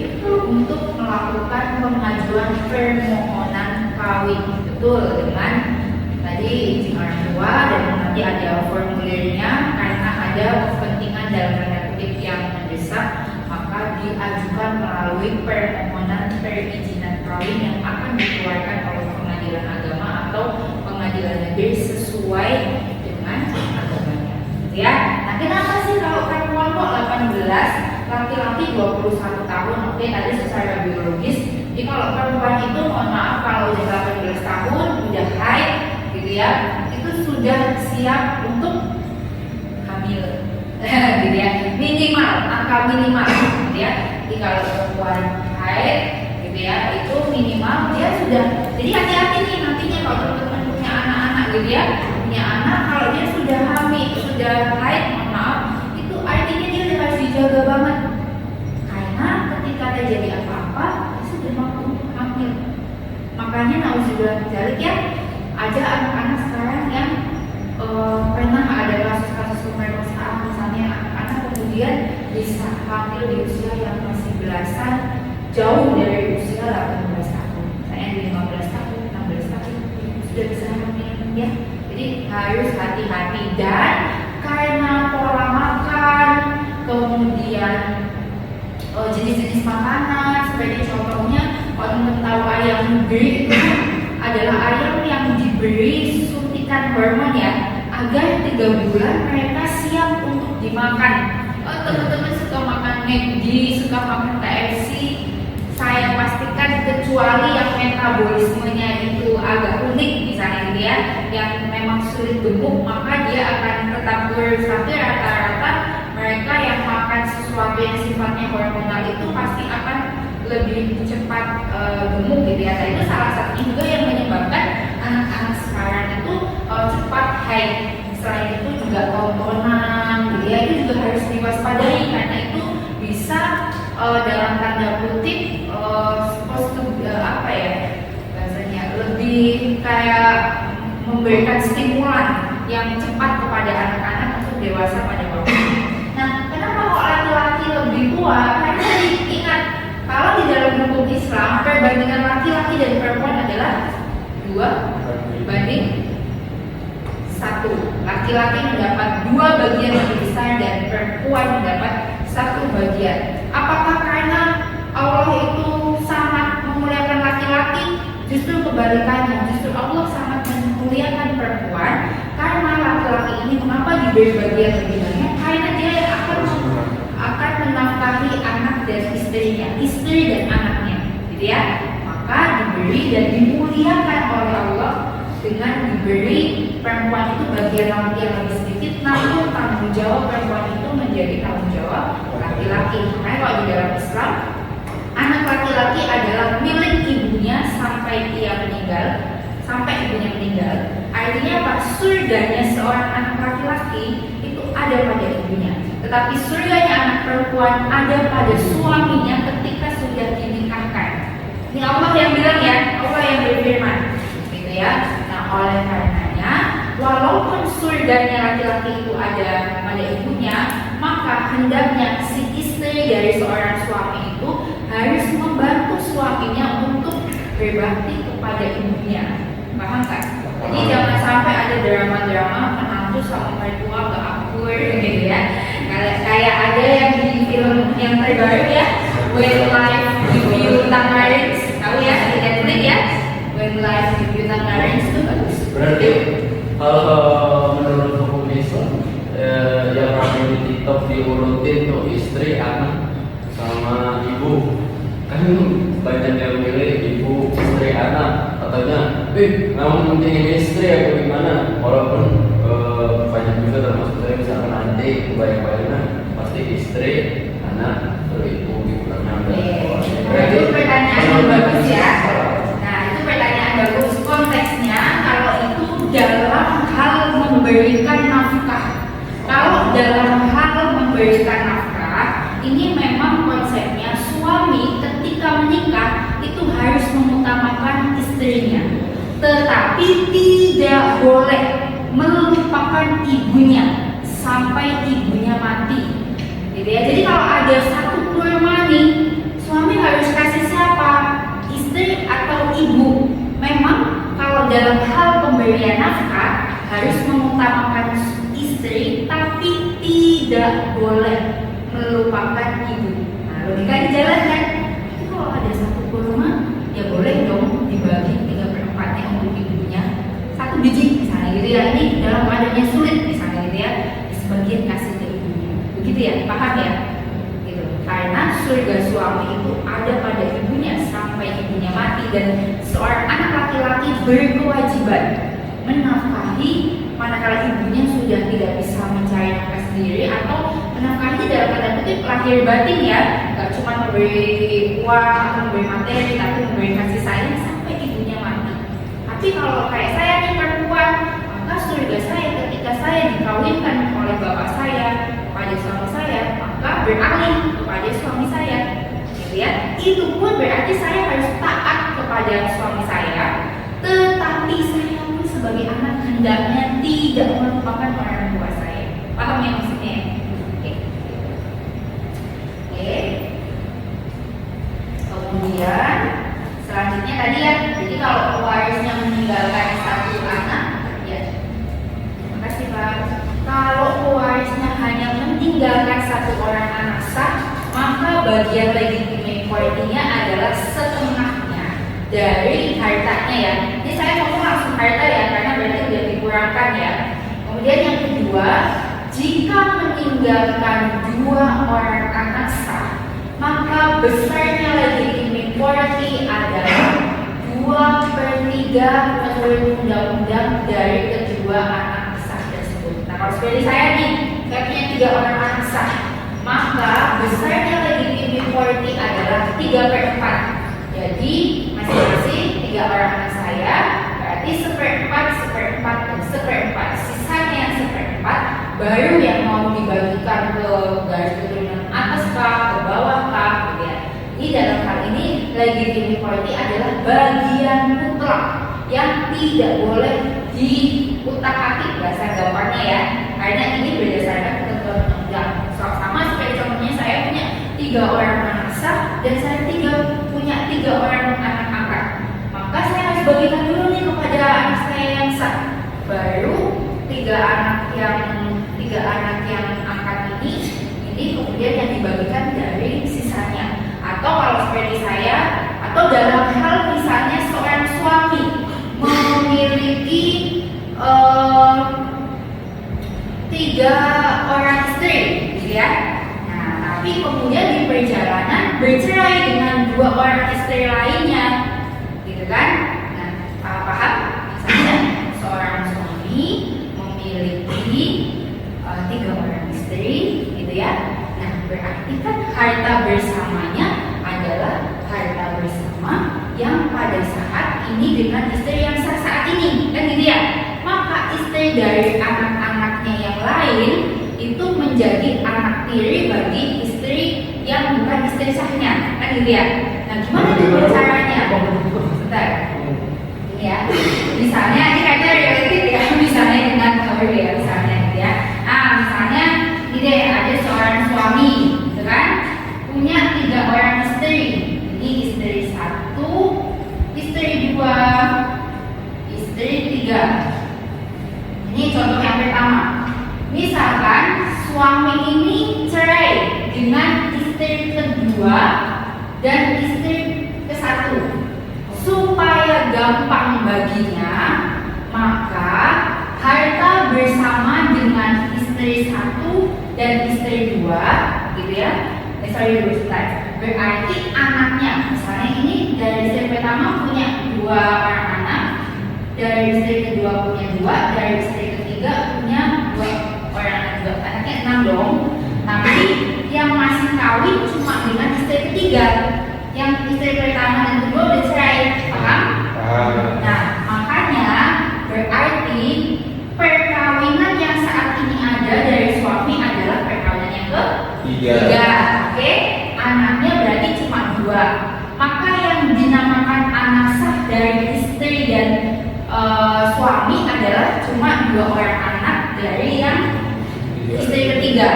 untuk melakukan pengajuan permohonan kawin. Betul, dengan tadi izin orang tua dan nanti ada formulirnya karena ada kepentingan dalam tanda kutip yang mendesak, maka diajukan melalui permohonan perizinan kawin yang akan dikeluarkan oleh pengadilan agama atau pengadilan negeri sesuai dengan agamanya. Ya, nah kenapa sih kalau perempuan kok 18, laki-laki 21 tahun? Oke, tadi secara biologis. Jadi kalau perempuan itu, mohon maaf, kalau udah 18 tahun, udah haid, gitu ya, itu sudah siap untuk hamil, gitu ya. Minimal, angka minimal, gitu ya. Jadi kalau perempuan haid, gitu ya, itu minimal dia sudah. Jadi hati-hati nih nantinya kalau teman-teman punya anak-anak, gitu ya, punya anak, kalau dia sudah hamil, sudah haid, mohon maaf, itu artinya dia udah harus dijaga banget. Karena ketika terjadi apa-apa, dia sudah mampu hamil. Makanya nauzubillah min dzalik ya. Ada anak-anak sekarang yang pernah ada kasus-kasus pemerkosaan, misalnya anak-anak kemudian bisa hamil di usia yang masih belasan, jauh dari usia 18 tahun, saya di 15 tahun, 16 tahun sudah bisa hamil ya. Jadi harus hati-hati, dan karena pola makan, kemudian jenis-jenis makanan, seperti contohnya kalau teman tahu ayam negeri itu adalah ayam yang diberi suntikan hormon ya, agar 3 bulan mereka siap untuk dimakan. Teman-teman suka makan McD, suka makan KFC, saya pastikan kecuali yang metabolismenya itu agak unik misalnya gitu ya, yang memang sulit gemuk, maka dia akan tetap kurus. Tapi rata-rata mereka yang makan sesuatu yang sifatnya hormonal itu pasti akan lebih cepat gemuk gitu ya. Nah, itu salah satunya juga yang menyebabkan anak-anak sekarang itu cepat haid. Selain itu juga tontonan gitu ya, itu juga harus diwaspadai karena itu bisa dalam tanda kutip apa ya bahasanya, lebih kayak memberikan stimulan yang cepat kepada anak-anak untuk dewasa pada waktunya. Nah, kenapa kok laki-laki lebih tua? Karena tadi ingat, kalau di dalam hukum Islam perbandingan laki-laki dan perempuan adalah 2:1. Laki-laki mendapat 2 bagian lebih besar dan perempuan mendapat 1 bagian. Apakah karena Allah itu sangat memuliakan laki-laki? Justru kebalikannya, justru Allah sangat memuliakan perempuan. Karena laki-laki ini mengapa diberi bagian lebih banyak? Karena dia akan menafkahi anak dan istrinya, istri dan anaknya, gitu ya. Maka diberi dan dimuliakan oleh Allah dengan diberi perempuan itu bagian laki yang lebih sedikit, namun tanggung jawab perempuan itu menjadi tanggung jawab laki-laki. Makanya kalau di dalam Islam, anak laki-laki adalah milik ibunya sampai ia meninggal, sampai ibunya meninggal. Artinya apa? Surganya seorang anak laki-laki itu ada pada ibunya. Tetapi surganya anak perempuan ada pada suaminya ketika sudah dinikahkan. Ini Allah yang bilang ya, Allah yang berfirman, gitu ya. Nah, oleh karenanya, walaupun surganya laki-laki itu ada pada ibunya, maka hendaknya si istri dari seorang suami itu harus membantu suaminya untuk berbakti kepada ibunya. Paham kan? Jadi jangan sampai ada drama-drama menantu sama mertua gak akur gitu ya. Kayak ada yang di film yang terbaru ya, When Life Give You Tangerines, tahu ya, di Netflix ya. When Life Give You Tangerines itu bagus. Berarti kalau menurut hukum Islam yang ramai di TikTok diurutin tuh istri, anak, sama ibu. Kan banyak yang milih ibu, istri, anak. Katanya, memang pentingin istri atau gimana? Walaupun banyak juga termasuk saya misalkan nanti kebanyakan pasti istri, anak, terus ibu gitu kan. Itu pertanyaan yang bagus ya. Nah, itu pertanyaan bagus. Konteksnya kalau itu dalam hal memberikan nafkah. Kalau dalam hal memberikan nafkah, ini memang konsepnya suami ketika menikah itu harus mengutamakan istrinya, tetapi tidak boleh melupakan ibunya sampai ibunya mati. Gitu ya. Jadi kalau ada satu kurma nih, suami harus kasih siapa? Istri atau ibu? Memang kalau dalam hal pemberian nafkah harus mengutamakan istri, tapi tidak boleh melupakan ibu. Nah, logika dijalankan. Tapi kalau ada satu kurma, ya boleh dong dibagi 3/4-nya untuk ibunya. 1 biji misalnya gitu ya. Ini dalam keadaannya sulit misalnya gitu ya. Sebagian kasih ke ibunya. Begitu ya, paham ya? Gitu. Karena surga suami itu ada pada ibunya sampai ibunya mati, dan seorang anak laki-laki berkewajiban menafkahi manakala ibunya sudah tidak bisa mencari nafkah sendiri, atau menafkahi dalam tanda kutip lahir batin ya, gak cuma memberi uang atau memberi materi, tapi memberi kasih sayang sampai ibunya mati. Tapi kalau kayak saya nih perempuan, maka surga saya ketika saya dikawinkan oleh bapak saya kepada suami saya, maka beralih kepada suami saya, gitu ya. Itu pun berarti saya harus taat kepada suami saya, tetapi saya pun sebagai anak hendaknya tidak melupakan orang tua saya. Paham ya maksudnya? Oke. Kemudian selanjutnya tadi ya, jadi kalau pewarisnya meninggalkan satu anak, ya. Makasih Pak. Kalau pewarisnya hanya meninggalkan satu orang anak sah, maka bagian legitimate property-nya adalah setengahnya dari hartanya ya. Ini saya ngomong langsung harta ya, karena berarti udah dikurangkan ya. Kemudian yang kedua, jika meninggalkan 2 orang anak sah, maka besarnya legitimate property adalah 2/3 menurut undang-undang dari kedua anak sah tersebut. Nah, kalau seperti saya nih, saya punya 3 orang anak sah, maka besarnya legitimate property adalah 3/4. Jadi masing-masing 3 orang anak saya berarti 1/4, 1/4, dan 1/4. Sisanya yang 1/4 baru yang mau dibagikan ke garis keturunan atas kah, ke bawah kah, gitu ya. Jadi dalam hal ini legitimate property adalah bagian mutlak yang tidak boleh diutak-atik bahasa gampangnya ya. Karena ini berdasarkan ketentuan undang-undang. Sama seperti contohnya saya punya 3 orang anak sah dan saya punya 3 orang anak angkat. Maka saya harus bagikan dulu nih kepada anak saya yang sah. Baru 3 anak yang angkat ini kemudian yang dibagikan dari sisanya. Atau kalau seperti saya, atau dalam hal misalnya seorang suami memiliki 3 orang istri, gitu ya. Nah, tapi kemudian di perjalanan bercerai dengan 2 orang istri lainnya, gitu kan? Nah, paham? Misalnya seorang suami memiliki 3 orang istri, gitu ya. Nah, berarti kan harta bersamanya adalah harta bersama yang pada saat ini dengan istri yang sah saat ini, kan gitu ya. Maka istri dari anak-anaknya yang lain itu menjadi anak tiri bagi istri yang bukan istri sahnya, kan gitu ya. Nah, gimana nih caranya? Bentar. Ini ya. Misalnya ini kayaknya relatif ya, misalnya dengan kawin ya, misalnya gitu ya. Nah, misalnya ini deh, ada seorang suami, gitu kan? Punya 3 orang istri. Ini istri 1, istri 2, istri 3. Ini contoh yang pertama. Misalkan suami ini cerai dengan istri kedua dan istri ke-1. Supaya gampang baginya, maka harta bersama dengan istri 1 dan istri 2, gitu ya. Sorry dulu sebentar. Berarti anaknya, misalnya ini dari istri pertama punya 2 orang anak, dari istri kedua punya 2, dari istri ketiga punya 2 orang anak juga. Anaknya 6 dong. Tapi yang masih kawin cuma dengan istri ketiga. Yang istri pertama dan kedua udah cerai, paham? Nah, makanya berarti perkawinan yang saat ini ada dari suami adalah perkawinan yang ketiga. Oke, anaknya berarti cuma 2. Maka yang dinamakan anak sah dari istri dan suami adalah cuma 2 orang anak dari yang istri ketiga.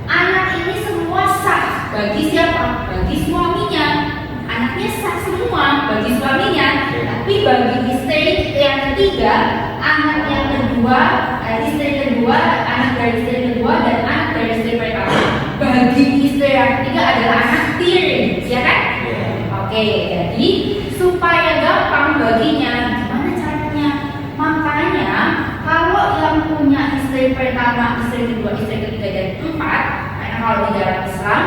Anak ini semua sah bagi siapa? Bagi suaminya. Anaknya sah semua bagi suaminya. Tapi bagi istri yang ketiga, anak yang kedua, istri kedua, anak dari istri kedua dan anak dari istri pertama. Bagi istri yang ketiga adalah anak tiri, ya kan? Oke, jadi supaya gampang baginya, gimana caranya? Makanya kalau yang punya istri pertama, istri kedua, istri ketiga dan 4, karena kalau di dalam Islam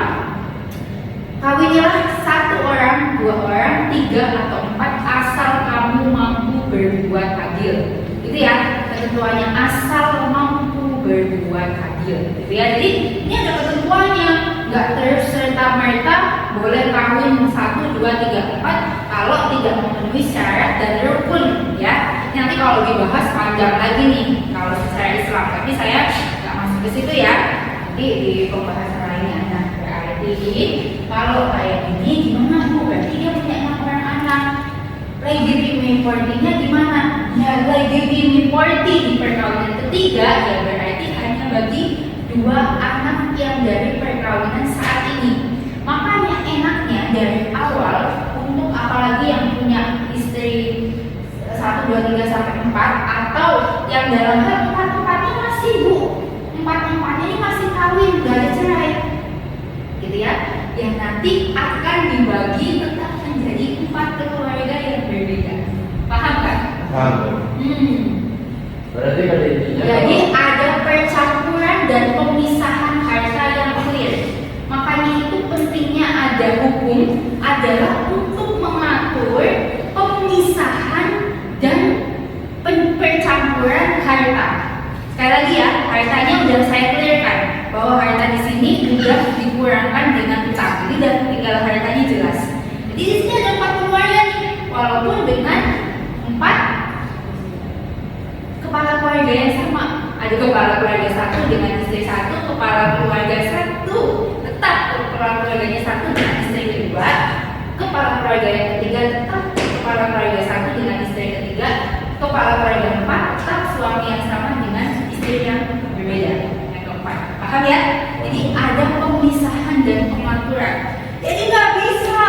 kawinlah 1 orang, 2 orang, 3 atau 4 asal kamu mampu berbuat adil. Itu ya ketentuannya, asal mampu berbuat adil. Gitu ya. Jadi ini ada ketentuannya, nggak terserta merta boleh kawin 1, 2, 3, 4 kalau tidak memenuhi syarat dan rukun ya. Nanti kalau dibahas panjang lagi nih kalau secara Islam, tapi saya nggak masuk ke situ ya. Nanti di pembahasan lainnya. Nah, berarti kalau kayak ini gimana Bu? Berarti dia punya 6 orang anak. Legitimity-nya gimana? Ya, legitimity di perkawinan ketiga ya berarti hanya bagi 2 anak yang dari perkawinan saat ini. Makanya enaknya dari awal untuk apalagi yang punya istri 1, 2, 3 sampai 4 atau yang dalam hal 4-4-nya masih Bu, 4-4-nya ini masih kawin, gak ada cerai, gitu ya. Yang nanti akan dibagi tetap menjadi 4 keluarga yang berbeda. Paham kan? Paham. Berarti pada intinya Jadi ada percampuran dan pemisahan harta yang clear. Makanya itu pentingnya ada hukum adalah untuk mengatur pemisahan dan percampuran harta. Sekali lagi ya, hartanya udah saya clearkan bahwa harta di sini udah dikurangkan dengan utang. Jadi udah tinggal hartanya jelas. Jadi di sini ada 4 keluarga nih, walaupun dengan 4 kepala keluarga yang sama. Ada kepala keluarga 1 dengan istri 1, kepala keluarga 1 tetap kepala keluarganya 1 dengan istri kedua, kepala keluarga yang ketiga tetap kepala keluarga 1 dengan istri ketiga, kepala keluarga 4 tetap suami yang sama dengan istri yang berbeda, yang keempat. Paham ya? Jadi ada pemisahan dan pengaturan. Jadi nggak bisa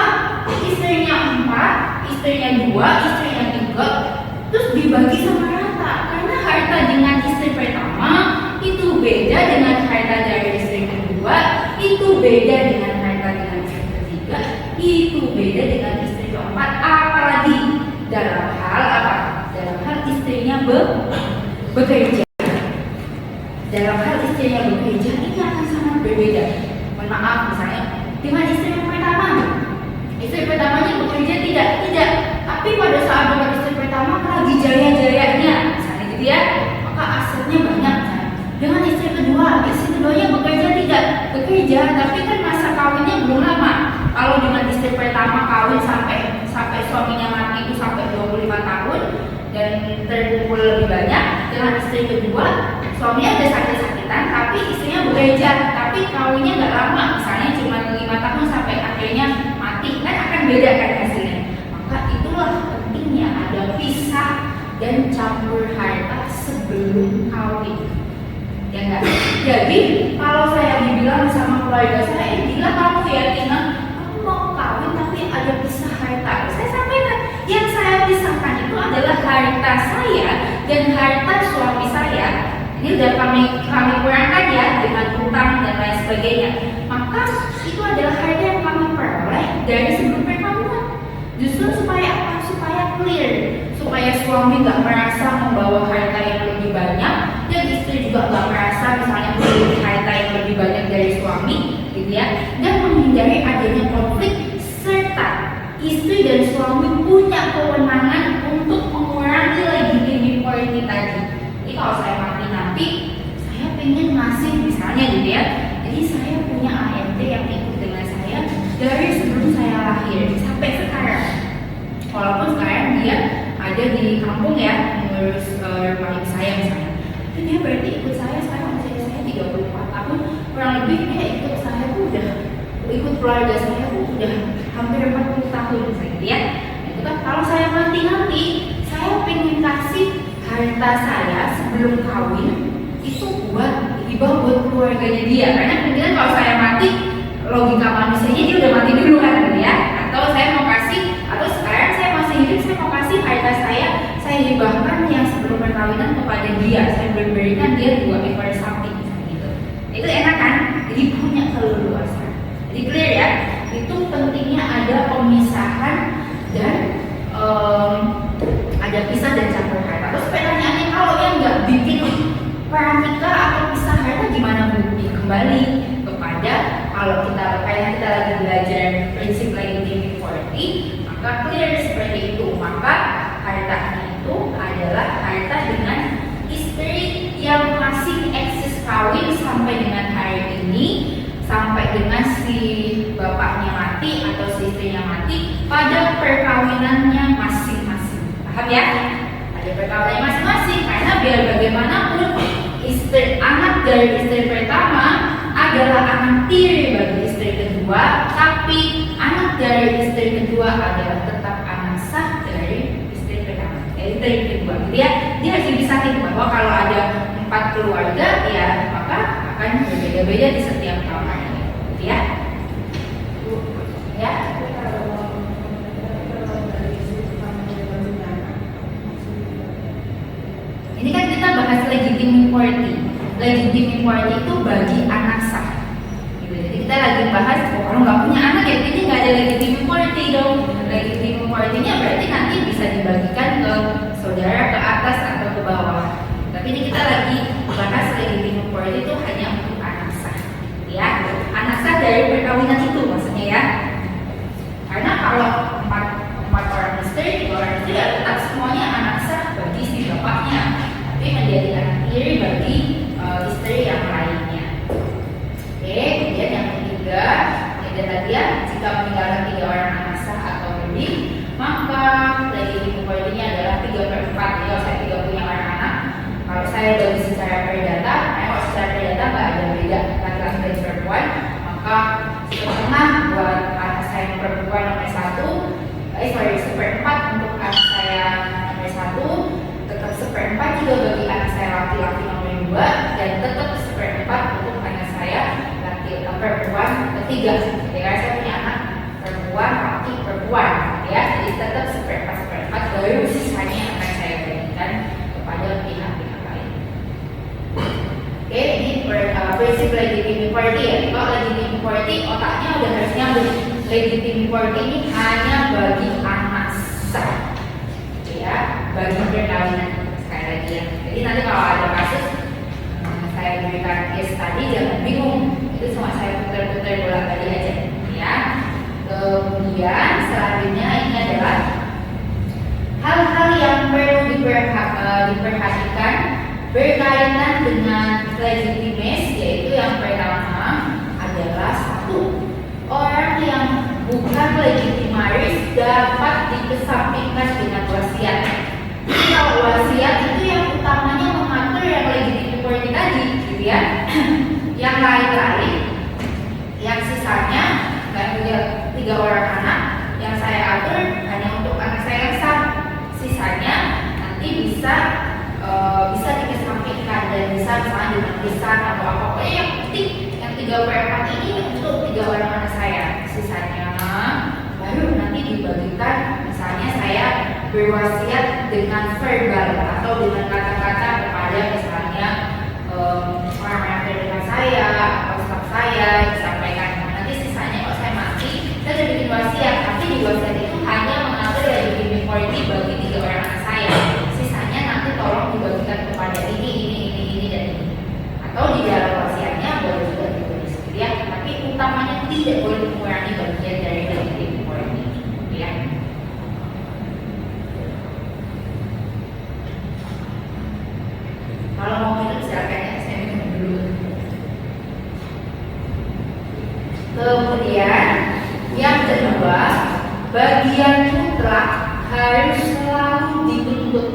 istrinya 4, istrinya 2, istrinya 3 terus dibagi sama rata. Karena harta dengan istri pertama itu beda dengan harta dari istri kedua, itu beda dengan harta dengan istri ketiga, itu beda dengan istri keempat. Apalagi dalam hal apa? Dalam hal istrinya bekerja. Dalam hal istrinya bekerja ini akan sangat berbeda. Mohon maaf, misalnya dengan istri yang pertama, istri pertamanya bekerja tidak, tapi pada saat dengan istri pertama lagi jaya-jayanya, misalnya gitu ya, maka asetnya banyak. Dengan istri keduanya bekerja tidak, bekerja, tapi kan masa kawinnya belum lama. Kalau dengan istri pertama kawin sampai suaminya mati itu sampai 25 tahun dan terkumpul lebih banyak. Dengan istri kedua, suaminya udah sakit-sakitan, tapi istrinya bekerja, tapi tapi kawinnya nggak lama, misalnya cuma 5 tahun sampai akhirnya mati, kan akan beda kan hasilnya. Maka itulah pentingnya ada pisah dan campur harta sebelum kawin. Ya enggak? Jadi kalau saya dibilang sama keluarga saya, gila kamu ya Tina, kamu mau kawin tapi ada pisah harta. Saya sampaikan, yang saya pisahkan itu adalah harta saya dan harta suami saya. Ini udah kami kurangkan ya dengan utang dan lain sebagainya. Maka itu adalah harta yang kami peroleh dari sebelum perkawinan. Justru supaya apa? Supaya clear, supaya suami nggak merasa membawa harta yang lebih banyak dan istri juga nggak merasa misalnya memiliki harta yang lebih banyak dari suami, gitu ya. Dan menghindari adanya konflik serta istri dan suami punya kewenangan untuk mengurangi legitimity tadi. Jadi kalau saya mati nanti, saya pengen ngasih misalnya gitu ya. Jadi saya punya ART yang ikut dengan saya dari sebelum saya lahir sampai sekarang. Walaupun sekarang dia ada di kampung ya, mengurus rumah ibu saya misalnya. Tapi dia berarti ikut saya sekarang usia saya 34 tahun, kurang lebih dia ikut saya tuh udah, ikut keluarga saya tuh udah hampir 40 tahun gitu ya. Itu kan kalau saya mati nanti, saya pengen kasih harta saya sebelum kawin itu buat hibah buat keluarganya dia. Karena kemudian kalau saya mati, logika manusianya dia udah mati dulu kan gitu ya. Atau saya mau kasih, atau sekarang saya masih hidup, saya mau kasih harta saya hibahkan yang sebelum perkawinan kepada dia. Saya berikan dia 2 ekor sapi gitu. Itu enak kan? Jadi punya keleluasan. Jadi clear ya? Itu pentingnya ada pemisahan dan ada pisah dan campur harta. Terus pertanyaannya, kalau yang nggak bikin pranikah atau pisah harta gimana Bu? Kembali kepada kalau kita kayak kita lagi belajar prinsip legitimity 40, maka clear seperti itu. Maka hartanya itu adalah harta dengan istri yang masih eksis kawin sampai dengan hari ini, sampai dengan si bapaknya mati atau si istrinya mati pada perkawinannya masing-masing. Paham ya? Pada perkawinannya masing-masing, karena biar bagaimanapun istri, anak dari istri pertama adalah anak tiri bagi istri kedua, tapi anak dari istri kedua adalah tetap anak sah dari istri pertama, istri kedua. Gitu ya, dia harus dipisahin bahwa kalau ada 4 keluarga ya maka akan berbeda-beda di setiap kamarnya, gitu ya. Ya. Ini kan kita bahas legitimate party. Legitimate party itu bagi anak sah. Gitu. Jadi kita lagi bahas, kalau nggak punya anak ya ini nggak ada legitimate party dong. Legitimate party-nya berarti nanti bisa dibagikan ke saudara ke atas atau ke bawah. Tapi ini kita lagi bahas legitimate party itu hanya untuk anak sah. Ya, anak sah dari perkawinan itu maksudnya ya. Karena kalau 4 orang istri, 2 orang istri ya tetap semuanya anak sah bagi si bapaknya, tapi menjadi anak tiri bagi istri yang lainnya. Oke, kemudian yang ketiga, itu tadi ya, jika meninggalkan 3 orang anak sah atau lebih, maka legitimate party-nya adalah 3/4. Jadi kalau saya 3 punya anak, kalau saya bagi secara perdata, kalau secara perdata nggak ada beda laki-laki dan perempuan, maka setengah buat anak saya yang perempuan nomor 1, 1/4 untuk anak saya nomor 1, tetap 1/4 juga bagi anak saya laki-laki nomor 2, dan tetap 1/4 untuk anak saya perempuan ketiga. Jadi karena saya punya anak perempuan, laki, perempuan, ya, jadi tetap 1/4 baru sisanya yang akan saya berikan kepada pihak-pihak lain. Oke, ini prinsip legitimate party ya. Kalau legitimate party otaknya udah harus nyambung. Legitimate party ini hanya bagi anak sah, ya, bagi perkawinan. Sekali lagi ya. Jadi nanti kalau ada kasus saya berikan case tadi, jangan bingung. Itu cuma saya putar-putar bola tadi aja, ya. Kemudian selanjutnya ini adalah hal-hal yang perlu diperhatikan berkaitan dengan legitimacy, yaitu yang pertama adalah 1, orang yang bukan legitimaris dapat dikesampingkan dengan wasiat. Jadi kalau wasiat itu yang utamanya mengatur yang legitimate party tadi, gitu ya. Yang lain-lain Yang sisanya nggak punya 3 orang anak, yang saya atur hanya untuk anak saya yang sah. Sisanya nanti bisa dikesampingkan dan bisa misalnya dipisah atau apa. Pokoknya yang penting yang 3/4 ini untuk 3 orang anak saya. Sisanya baru nanti dibagikan. Misalnya saya berwasiat dengan verbal atau dengan kata-kata kepada misalnya orang-orang terdekat saya atau staf saya, disampaikan. Nanti sisanya kalau saya mati, saya sudah bikin wasiat, tapi di wasiat itu hanya mengatur legitimate authority bagi 3 orang anak saya. Sisanya nanti tolong dibagikan kepada ini dan ini. Atau di dalam wasiatnya boleh juga ditulis gitu ya. Tapi utamanya tidak boleh mengurangi bagian dari legitimate authority, gitu ya. Kalau mau minum silakan ya, saya minum dulu. Kemudian yang kedua, bagian mutlak harus selalu dituntut.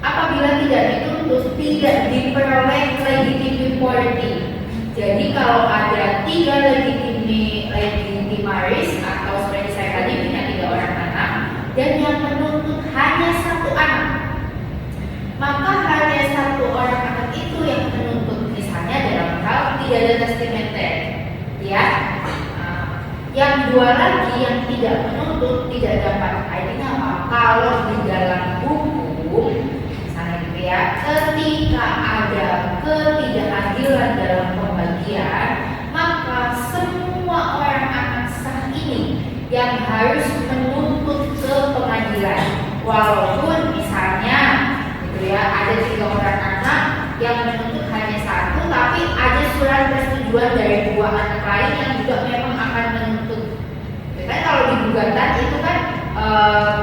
Apabila tidak dituntut, tidak diperoleh legitimate authority. Jadi kalau ada 3 legitimaris atau seperti saya tadi punya 3 orang anak dan yang menuntut hanya 1 anak, maka hanya 1 orang anak itu yang menuntut, misalnya dalam hal tidak ada testamenter, ya. Yang 2 lagi yang tidak menuntut tidak dapat. Artinya apa? Kalau di dalam hukum, misalnya gitu ya, ketika ada ketidakadilan dalam pembagian, maka semua orang anak sah ini yang harus menuntut ke pengadilan, walaupun misalnya ya, ada 3 orang anak yang menuntut hanya 1, tapi ada surat persetujuan dari 2 anak lain yang juga memang akan menuntut. Kan kalau di gugatan itu kan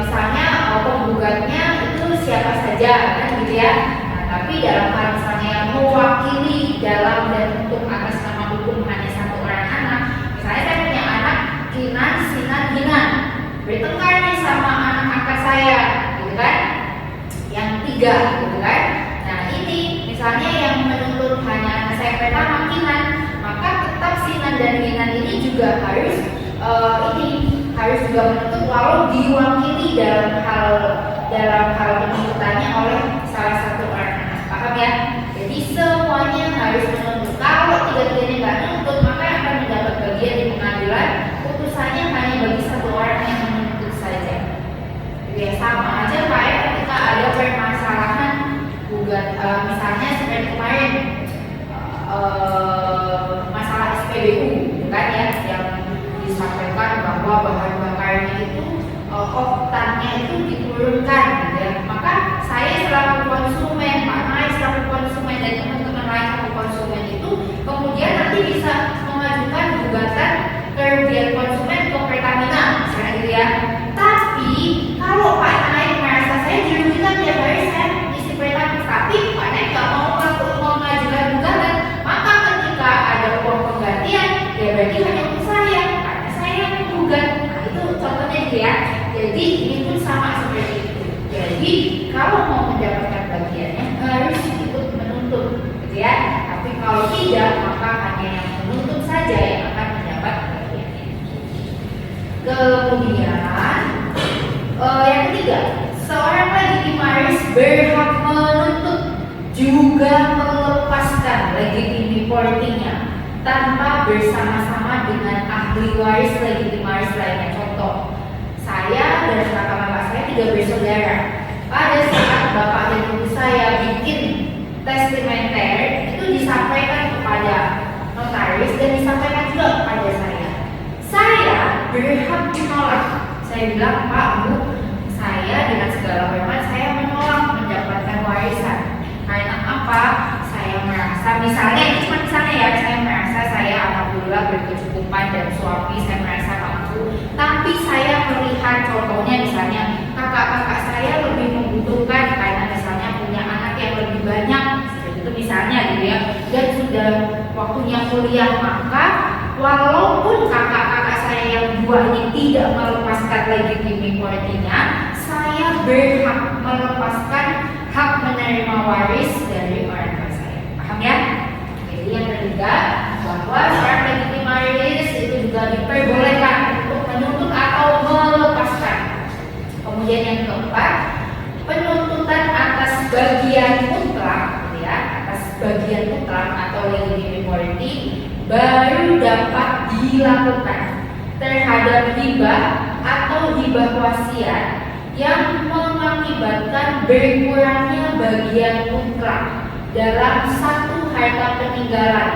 misalnya penggugatnya itu siapa saja kan gitu ya. Nah, tapi dalam hal misalnya yang mewakili dalam dan untuk atas nama hukum hanya 1 orang anak, misalnya saya punya anak Kinan, Sinan, Hinan, bertengkar nih sama anak kakak saya, gitu kan? Yang 3 gitu kan. Nah ini misalnya yang menuntut hanya anak saya pertama Kinan, maka tetap Sinan dan Kinan ini juga harus juga menuntut walau diwakili dalam hal penuntutannya oleh salah 1 orang anak. Paham ya? Jadi semuanya harus menuntut. Kalau 3-3-nya nggak menuntut, maka yang akan mendapat bagian di pengadilan putusannya hanya bagi 1 orang yang menuntut saja. Ya sama aja kayak ketika ada permasalahan misalnya seperti kemarin masalah SPBU kan ya, yang disampaikan bahwa bahan bakarnya itu oktannya itu diturunkan gitu ya. Maka saya selaku konsumen, Pak Mai selaku konsumen dan teman-teman lain selaku konsumen itu kemudian nanti bisa mengajukan gugatan kerugian konsumen ke Pertamina misalnya gitu ya. Tapi kalau Pak Naik merasa saya dirugikan tiap hari saya isi Pertamina, tapi Pak Naik nggak mau mengajukan gugatan, maka ketika ada uang penggantian, ya berarti hanya untuk saya karena saya yang menggugat. Nah itu contohnya gitu ya. Jadi ini pun sama seperti itu. Jadi kalau mau mendapatkan bagiannya harus ikut menuntut, gitu ya. Tapi kalau tidak, maka hanya yang menuntut saja yang akan mendapat bagiannya. Kemudian yang ketiga, seorang legitimaris berhak menuntut juga melepaskan legitimate authority-nya tanpa bersama-sama dengan ahli waris legitimaris lainnya. Contoh, saya dan kakak-kakak saya 3 bersaudara. Pada saat bapak dan ibu saya bikin testamenter, itu disampaikan kepada notaris dan disampaikan juga kepada saya. Saya berhak menolak. Saya bilang, Pak, Bu, saya dengan segala hormat saya menolak mendapatkan warisan. Karena apa? Saya merasa, misalnya ini cuma misalnya ya, saya merasa saya alhamdulillah berkecukupan dan suami saya merasa mampu. Tapi saya melihat contohnya misalnya kakak-kakak saya lebih membutuhkan karena misalnya punya anak yang lebih banyak, seperti itu misalnya gitu ya, dan sudah waktunya kuliah, maka walaupun kakak-kakak saya yang 2 ini tidak melepaskan legitimate authority-nya, saya berhak melepaskan hak menerima waris dari orang tua saya. Paham ya? Jadi yang ketiga, bahwa seorang legitimaris sudah diperbolehkan untuk menuntut atau melepaskan. Kemudian yang keempat, penuntutan atas bagian mutlak, ya, atas bagian mutlak atau legitimate warranty baru dapat dilakukan terhadap hibah atau hibah wasiat yang mengakibatkan berkurangnya bagian mutlak dalam satu harta peninggalan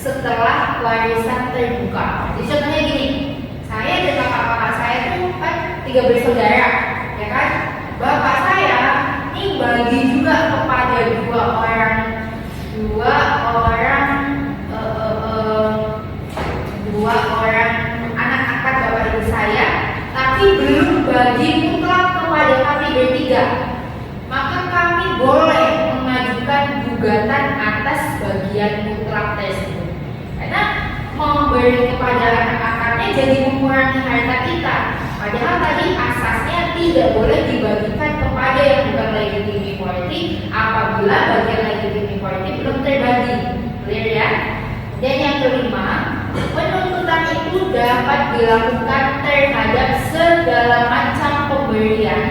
setelah warisan terbuka. Jadi contohnya gini, saya dan kakak-kakak saya itu kan 3 bersaudara, ya kan? Bapak saya ini bagi juga kepada dua orang anak angkat bapak ibu saya, tapi belum bagi mutlak kepada kami bertiga. Maka kami boleh mengajukan gugatan atas bagian mutlak tersebut. Karena memberi kepada anak angkatnya jadi mengurangi harta kita. Padahal tadi asasnya tidak boleh dibagikan kepada yang bukan legitimate warranty apabila bagian legitimate warranty belum terbagi. Clear ya? Dan yang kelima, penuntutan itu dapat dilakukan terhadap segala macam pemberian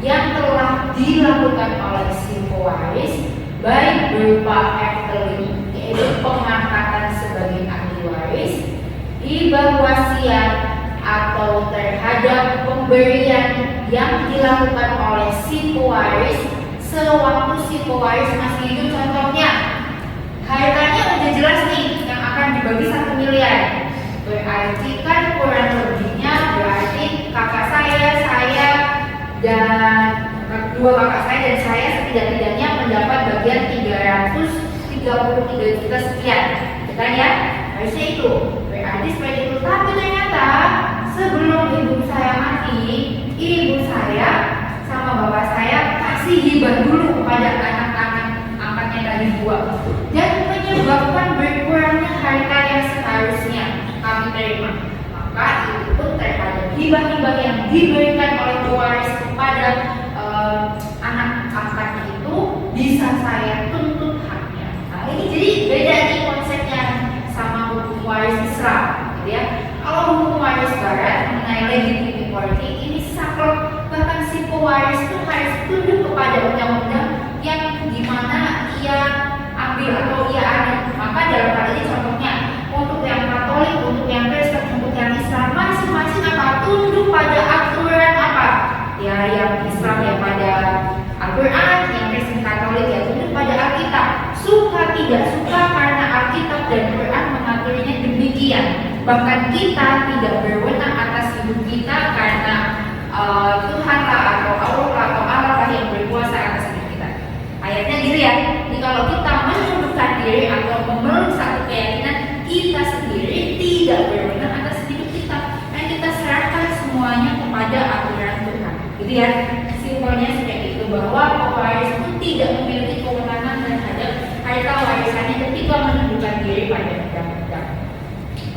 yang telah dilakukan oleh si pewaris, baik berupa efteling, yaitu pengangkatan sebagai ahli waris, hibah wasiat, atau terhadap pemberian yang dilakukan oleh si pewaris sewaktu si pewaris masih hidup. Contohnya, hartanya udah jelas nih yang akan dibagi 1 miliar. Berarti kan kurang lebihnya berarti kakak saya dan dua kakak saya dan saya setidak-tidaknya mendapat bagian 333 juta sekian, kan ya? Harusnya itu. Berarti seperti itu. Tapi ternyata sebelum ibu saya mati, ibu saya sama bapak saya kasih hibah dulu kepada anak-anak angkatnya tadi dua, dan menyebabkan berkurangnya harta yang seharusnya kami terima. Maka itu pun terhadap hibah-hibah yang diberikan oleh pewaris kepada anak angkatnya itu bisa saya tuntut haknya. Nah ini jadi beda nih konsepnya sama hukum waris Islam, gitu ya. Kalau hukum waris Barat mengenai legitimate warranty ini saklek, bahkan si pewaris itu harus tunduk kepada undang-undang yang dimana ia ambil atau ia ada. Maka dalam hal ini contohnya untuk yang Katolik, untuk yang Kristen, untuk yang Islam masing-masing apa? Tunduk pada aturan apa? Ya yang Islam ya pada Al-Quran, yang Kristen Katolik ya tunduk pada Alkitab. Suka tidak suka karena Alkitab dan Quran mengaturnya demikian. Bahkan kita tidak berwenang atas hidup kita karena Tuhanlah atau Allah yang berkuasa atas hidup kita. Ayatnya gitu ya. Jadi kalau kita menundukkan diri atau memeluk satu keyakinan, kita sendiri tidak berwenang atas hidup kita, dan kita serahkan semuanya kepada aturan Tuhan. Gitu ya. Simpelnya seperti itu, bahwa pewaris itu tidak memiliki kewenangan terhadap harta warisannya ketika menundukkan diri pada undang-undang.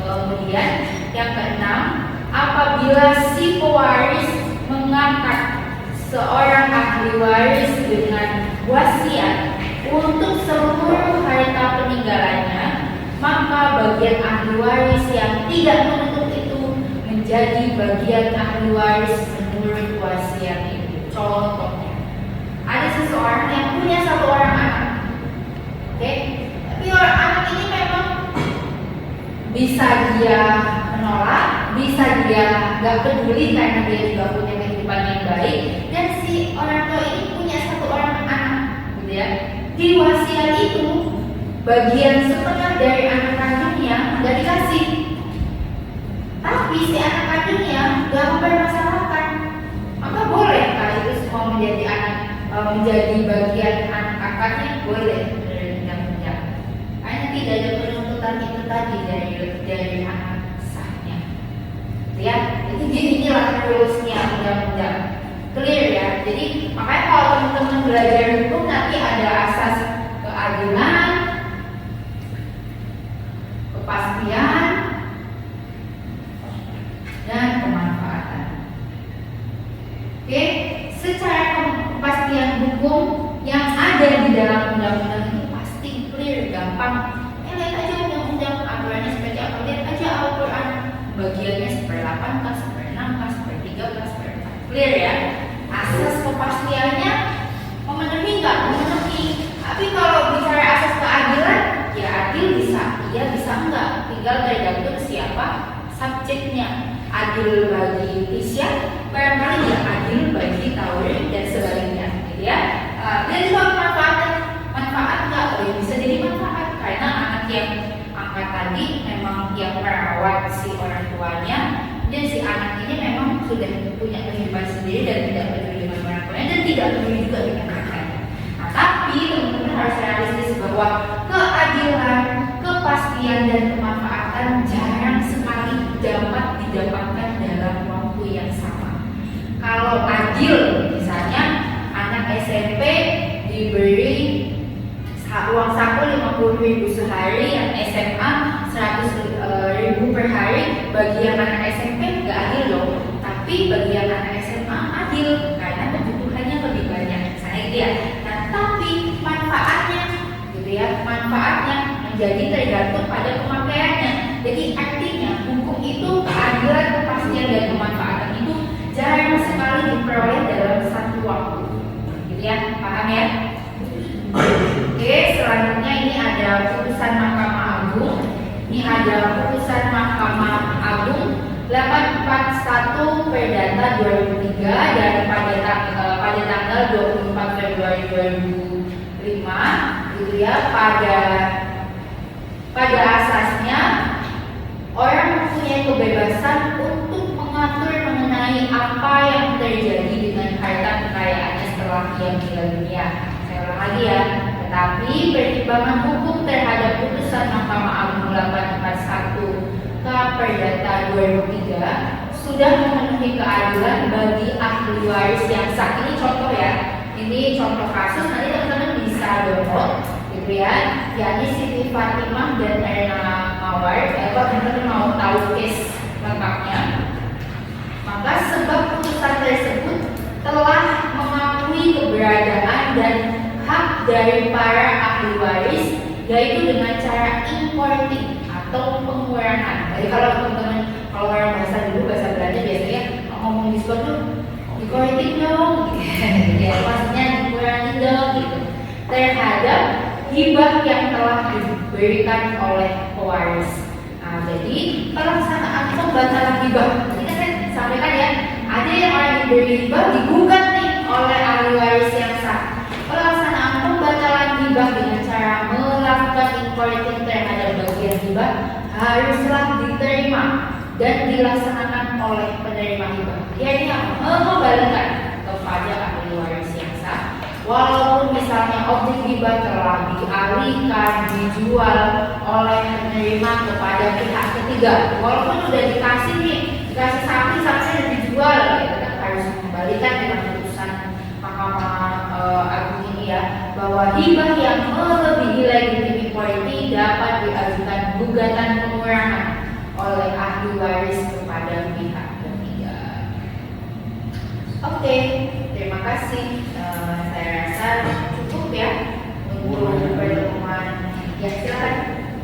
Kemudian yang keenam, apabila si pewaris mengangkat seorang ahli waris dengan wasiat untuk seluruh harta peninggalannya, maka bagian ahli waris yang tidak menuntut itu menjadi bagian ahli waris menurut wasiat itu. Contohnya, ada seseorang yang punya 1 orang anak, oke? Tapi orang anak ini memang bisa dia menolak, bisa dia gak peduli karena dia juga punya kehidupan yang baik, dan si orang tua ini punya 1 orang anak, gitu ya. Di wasiat itu bagian setengah dari anak kandungnya gak dikasih, tapi si anak kandungnya gak mempermasalahkan. Maka boleh kalau itu semua menjadi bagian anak angkatnya, boleh dari undang-undang. Karena tidak ada penuntutan itu tadi dari anak sahnya, ya. Jadi inilah rulusnya undang-undang. Clear ya. Jadi makanya kalau teman-teman belajar hukum nanti ada asas keadilan, kepastian, dan kemanfaatan. Oke, secara kepastian hukum yang ada di dalam undang-undang itu pasti clear, gampang. Lihat aja undang-undang aturannya seperti apa, lihat aja Al-Quran, Clear ya? Asas kepastiannya memenuhi nggak? Memenuhi. Tapi kalau bicara asas keadilan, ya adil bisa, iya bisa enggak. Tinggal tergantung siapa subjeknya. Adil bagi Tisha, barangkali ya adil bagi Tauri dan sebaliknya, gitu ya. Dan juga manfaat nggak? Oh, bisa jadi manfaat karena anak yang angkat tadi memang yang merawat si orang tuanya, dan si anak ini memang sudah punya kehidupan sendiri dan tidak peduli dengan orang tuanya dan tidak peduli juga dengan kakaknya. Nah, tapi teman-teman harus realistis bahwa keadilan, kepastian dan kemanfaatan jarang sekali dapat didapatkan dalam waktu yang sama. Kalau adil, misalnya anak SMP diberi uang saku 50.000 sehari, yang SMA 100.000 per hari, bagi yang anak SMP nggak adil loh. Tapi bagi yang anak SMA adil karena kebutuhannya lebih banyak, misalnya gitu ya. Nah, tapi manfaatnya, gitu ya, manfaatnya menjadi tergantung pada pemakaiannya. Jadi artinya hukum itu keadilan, kepastian dan kemanfaatan itu jarang sekali diperoleh dalam satu waktu, gitu ya, paham ya? Oke, selanjutnya ini ada putusan Mahkamah Agung. Ini ada putusan Mahkamah Agung 841 Perdata 2003 dan pada tanggal 24 Februari 2005, gitu ya. Pada asasnya orang mempunyai kebebasan untuk mengatur mengenai apa yang terjadi dengan harta kekayaannya setelah ia meninggal dunia. Saya ulang lagi ya. Tetapi pertimbangan hukum terhadap putusan Mahkamah Agung 841 Perdata 2003 sudah memenuhi keadilan bagi ahli waris yang sah. Ini contoh ya. Ini contoh kasus, nanti teman-teman bisa download, gitu ya. Yakni Siti Fatimah dan Erna Mawar. Kalau teman-teman mau tahu case lengkapnya, maka sebab putusan tersebut telah mengakui keberadaan dan hak dari para ahli waris, yaitu dengan cara importing atau pengurangan. Jadi kalau teman-teman, kalau orang bahasa dulu, bahasa Belanda biasanya ngomong diskon tuh importing dong, ya maksudnya dikurangi dong, gitu, terhadap hibah yang telah diberikan oleh pewaris. Nah, jadi pelaksanaan pembatalan hibah, ini kan saya sampaikan ya, ada yang orang diberi hibah digugat nih oleh ahli waris yang sah. Pelaksanaan pembatalan hibah dengan cara melakukan importing terhadap bagian hibah haruslah diterima dan dilaksanakan oleh penerima hibah. Yaitu mengembalikan kepada ahli waris yang sah, walaupun misalnya objek hibah telah dialihkan, dijual oleh penerima kepada pihak ketiga. Walaupun sudah dikasih nih, dikasih sapi udah dijual, ya tetap harus mengembalikan dengan putusan Mahkamah Agung ini ya, bahwa hibah yang melebihi legitimasi politik dapat diajukan gugatan pengurangan oleh ahli waris kepada pihak ketiga. Oke, terima kasih. Saya rasa cukup ya untuk pertemuan. Ya silakan.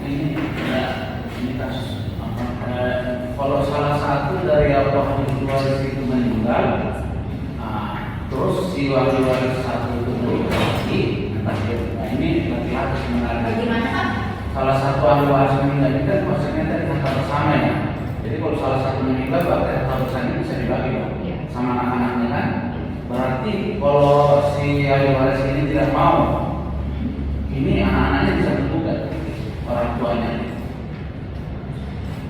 Ini kasus kalau salah satu dari ahli waris itu meninggal, terus si ahli waris satu itu lagi, ini laki-laki sebenarnya. Bagaimana Pak? Salah satu ahli waris meninggal itu kan maksudnya dari harta bersama ya. Jadi kalau salah satu meninggal berarti harta bersama bisa dibagi Pak, sama anak-anaknya kan. Berarti kalau si ahli waris ini tidak mau, ini anak-anaknya bisa menggugat orang tuanya.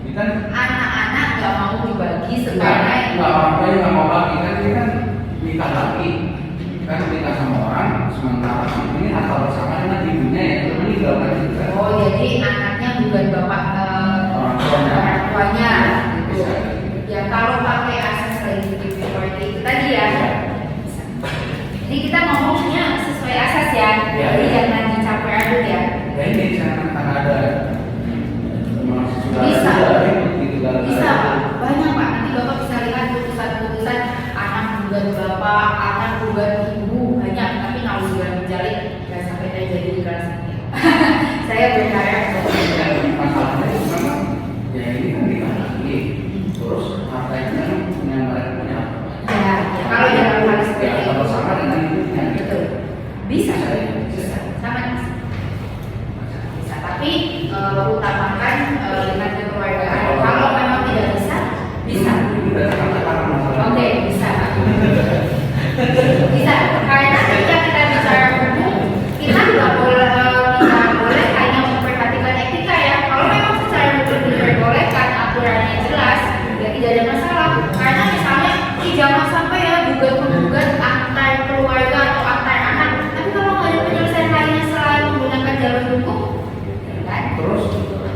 Ini kan Anak-anak nggak mau dibagi sebenarnya. Enggak, orang tuanya nggak mau bagi kan, ini kan nikah lagi, kan nikah sama orang, sementara ini harta bersama dengan ibunya yang sudah meninggal kan gitu kan. Oh, jadi anaknya bukan bapak Orang tuanya. gitu. Ya kalau pakai asas legitimasi politik itu tadi ya. Ini kita ngomongnya sesuai asas ya. Ya. Jadi jangan dicampur aduk ya. Ya ini jangan ada Bisa. Gitu, Bisa Pak, banyak Pak. Nanti Bapak bisa lihat putusan-putusan anak gugat bapak, anak gugat ibu, banyak. Tapi kalau sudah menjalin, nggak sampai terjadi di kelas ini. Saya berharap masalahnya itu memang ya ini kan nikah lagi, terus hartanya punya mereka punya apa? ya, Bisa, bisa, sangat bisa. Bisa, tapi utamakan lihat kekeluargaan. Kalau memang tidak bisa, bisa. Oke, bisa. Bisa, karena ketika kita bicara hukum, kita nggak boleh hanya memperhatikan etika ya. Kalau memang secara hukum diperbolehkan, aturannya jelas, ya tidak ada masalah. Karena misalnya, jangan sampai ya gugat-menggugat antar keluarga atau antar anak. Tapi kalau nggak ada penyelesaian lainnya selain menggunakan jalur hukum, ya kan? Terus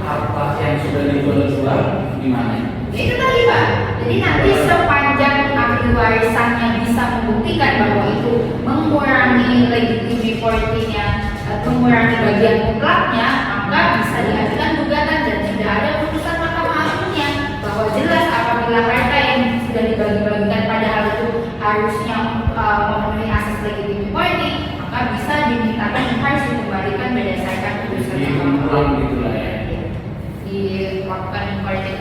apa yang sudah dijual gimana? Ya itu tadi Pak. Jadi nanti sepanjang ahli warisannya bisa membuktikan bahwa itu mengurangi legitimity property-nya, mengurangi bagian mutlaknya, maka bisa diajukan gugatan dan tidak ada putusan Mahkamah Agungnya bahwa jelas apabila harta yang sudah dibagi-bagikan padahal itu harusnya memenuhi asas legitimity property, maka bisa dimintakan harus dikembalikan berdasarkan putusan Mahkamah Agung. Gitu lah ya. Dilakukan inquiry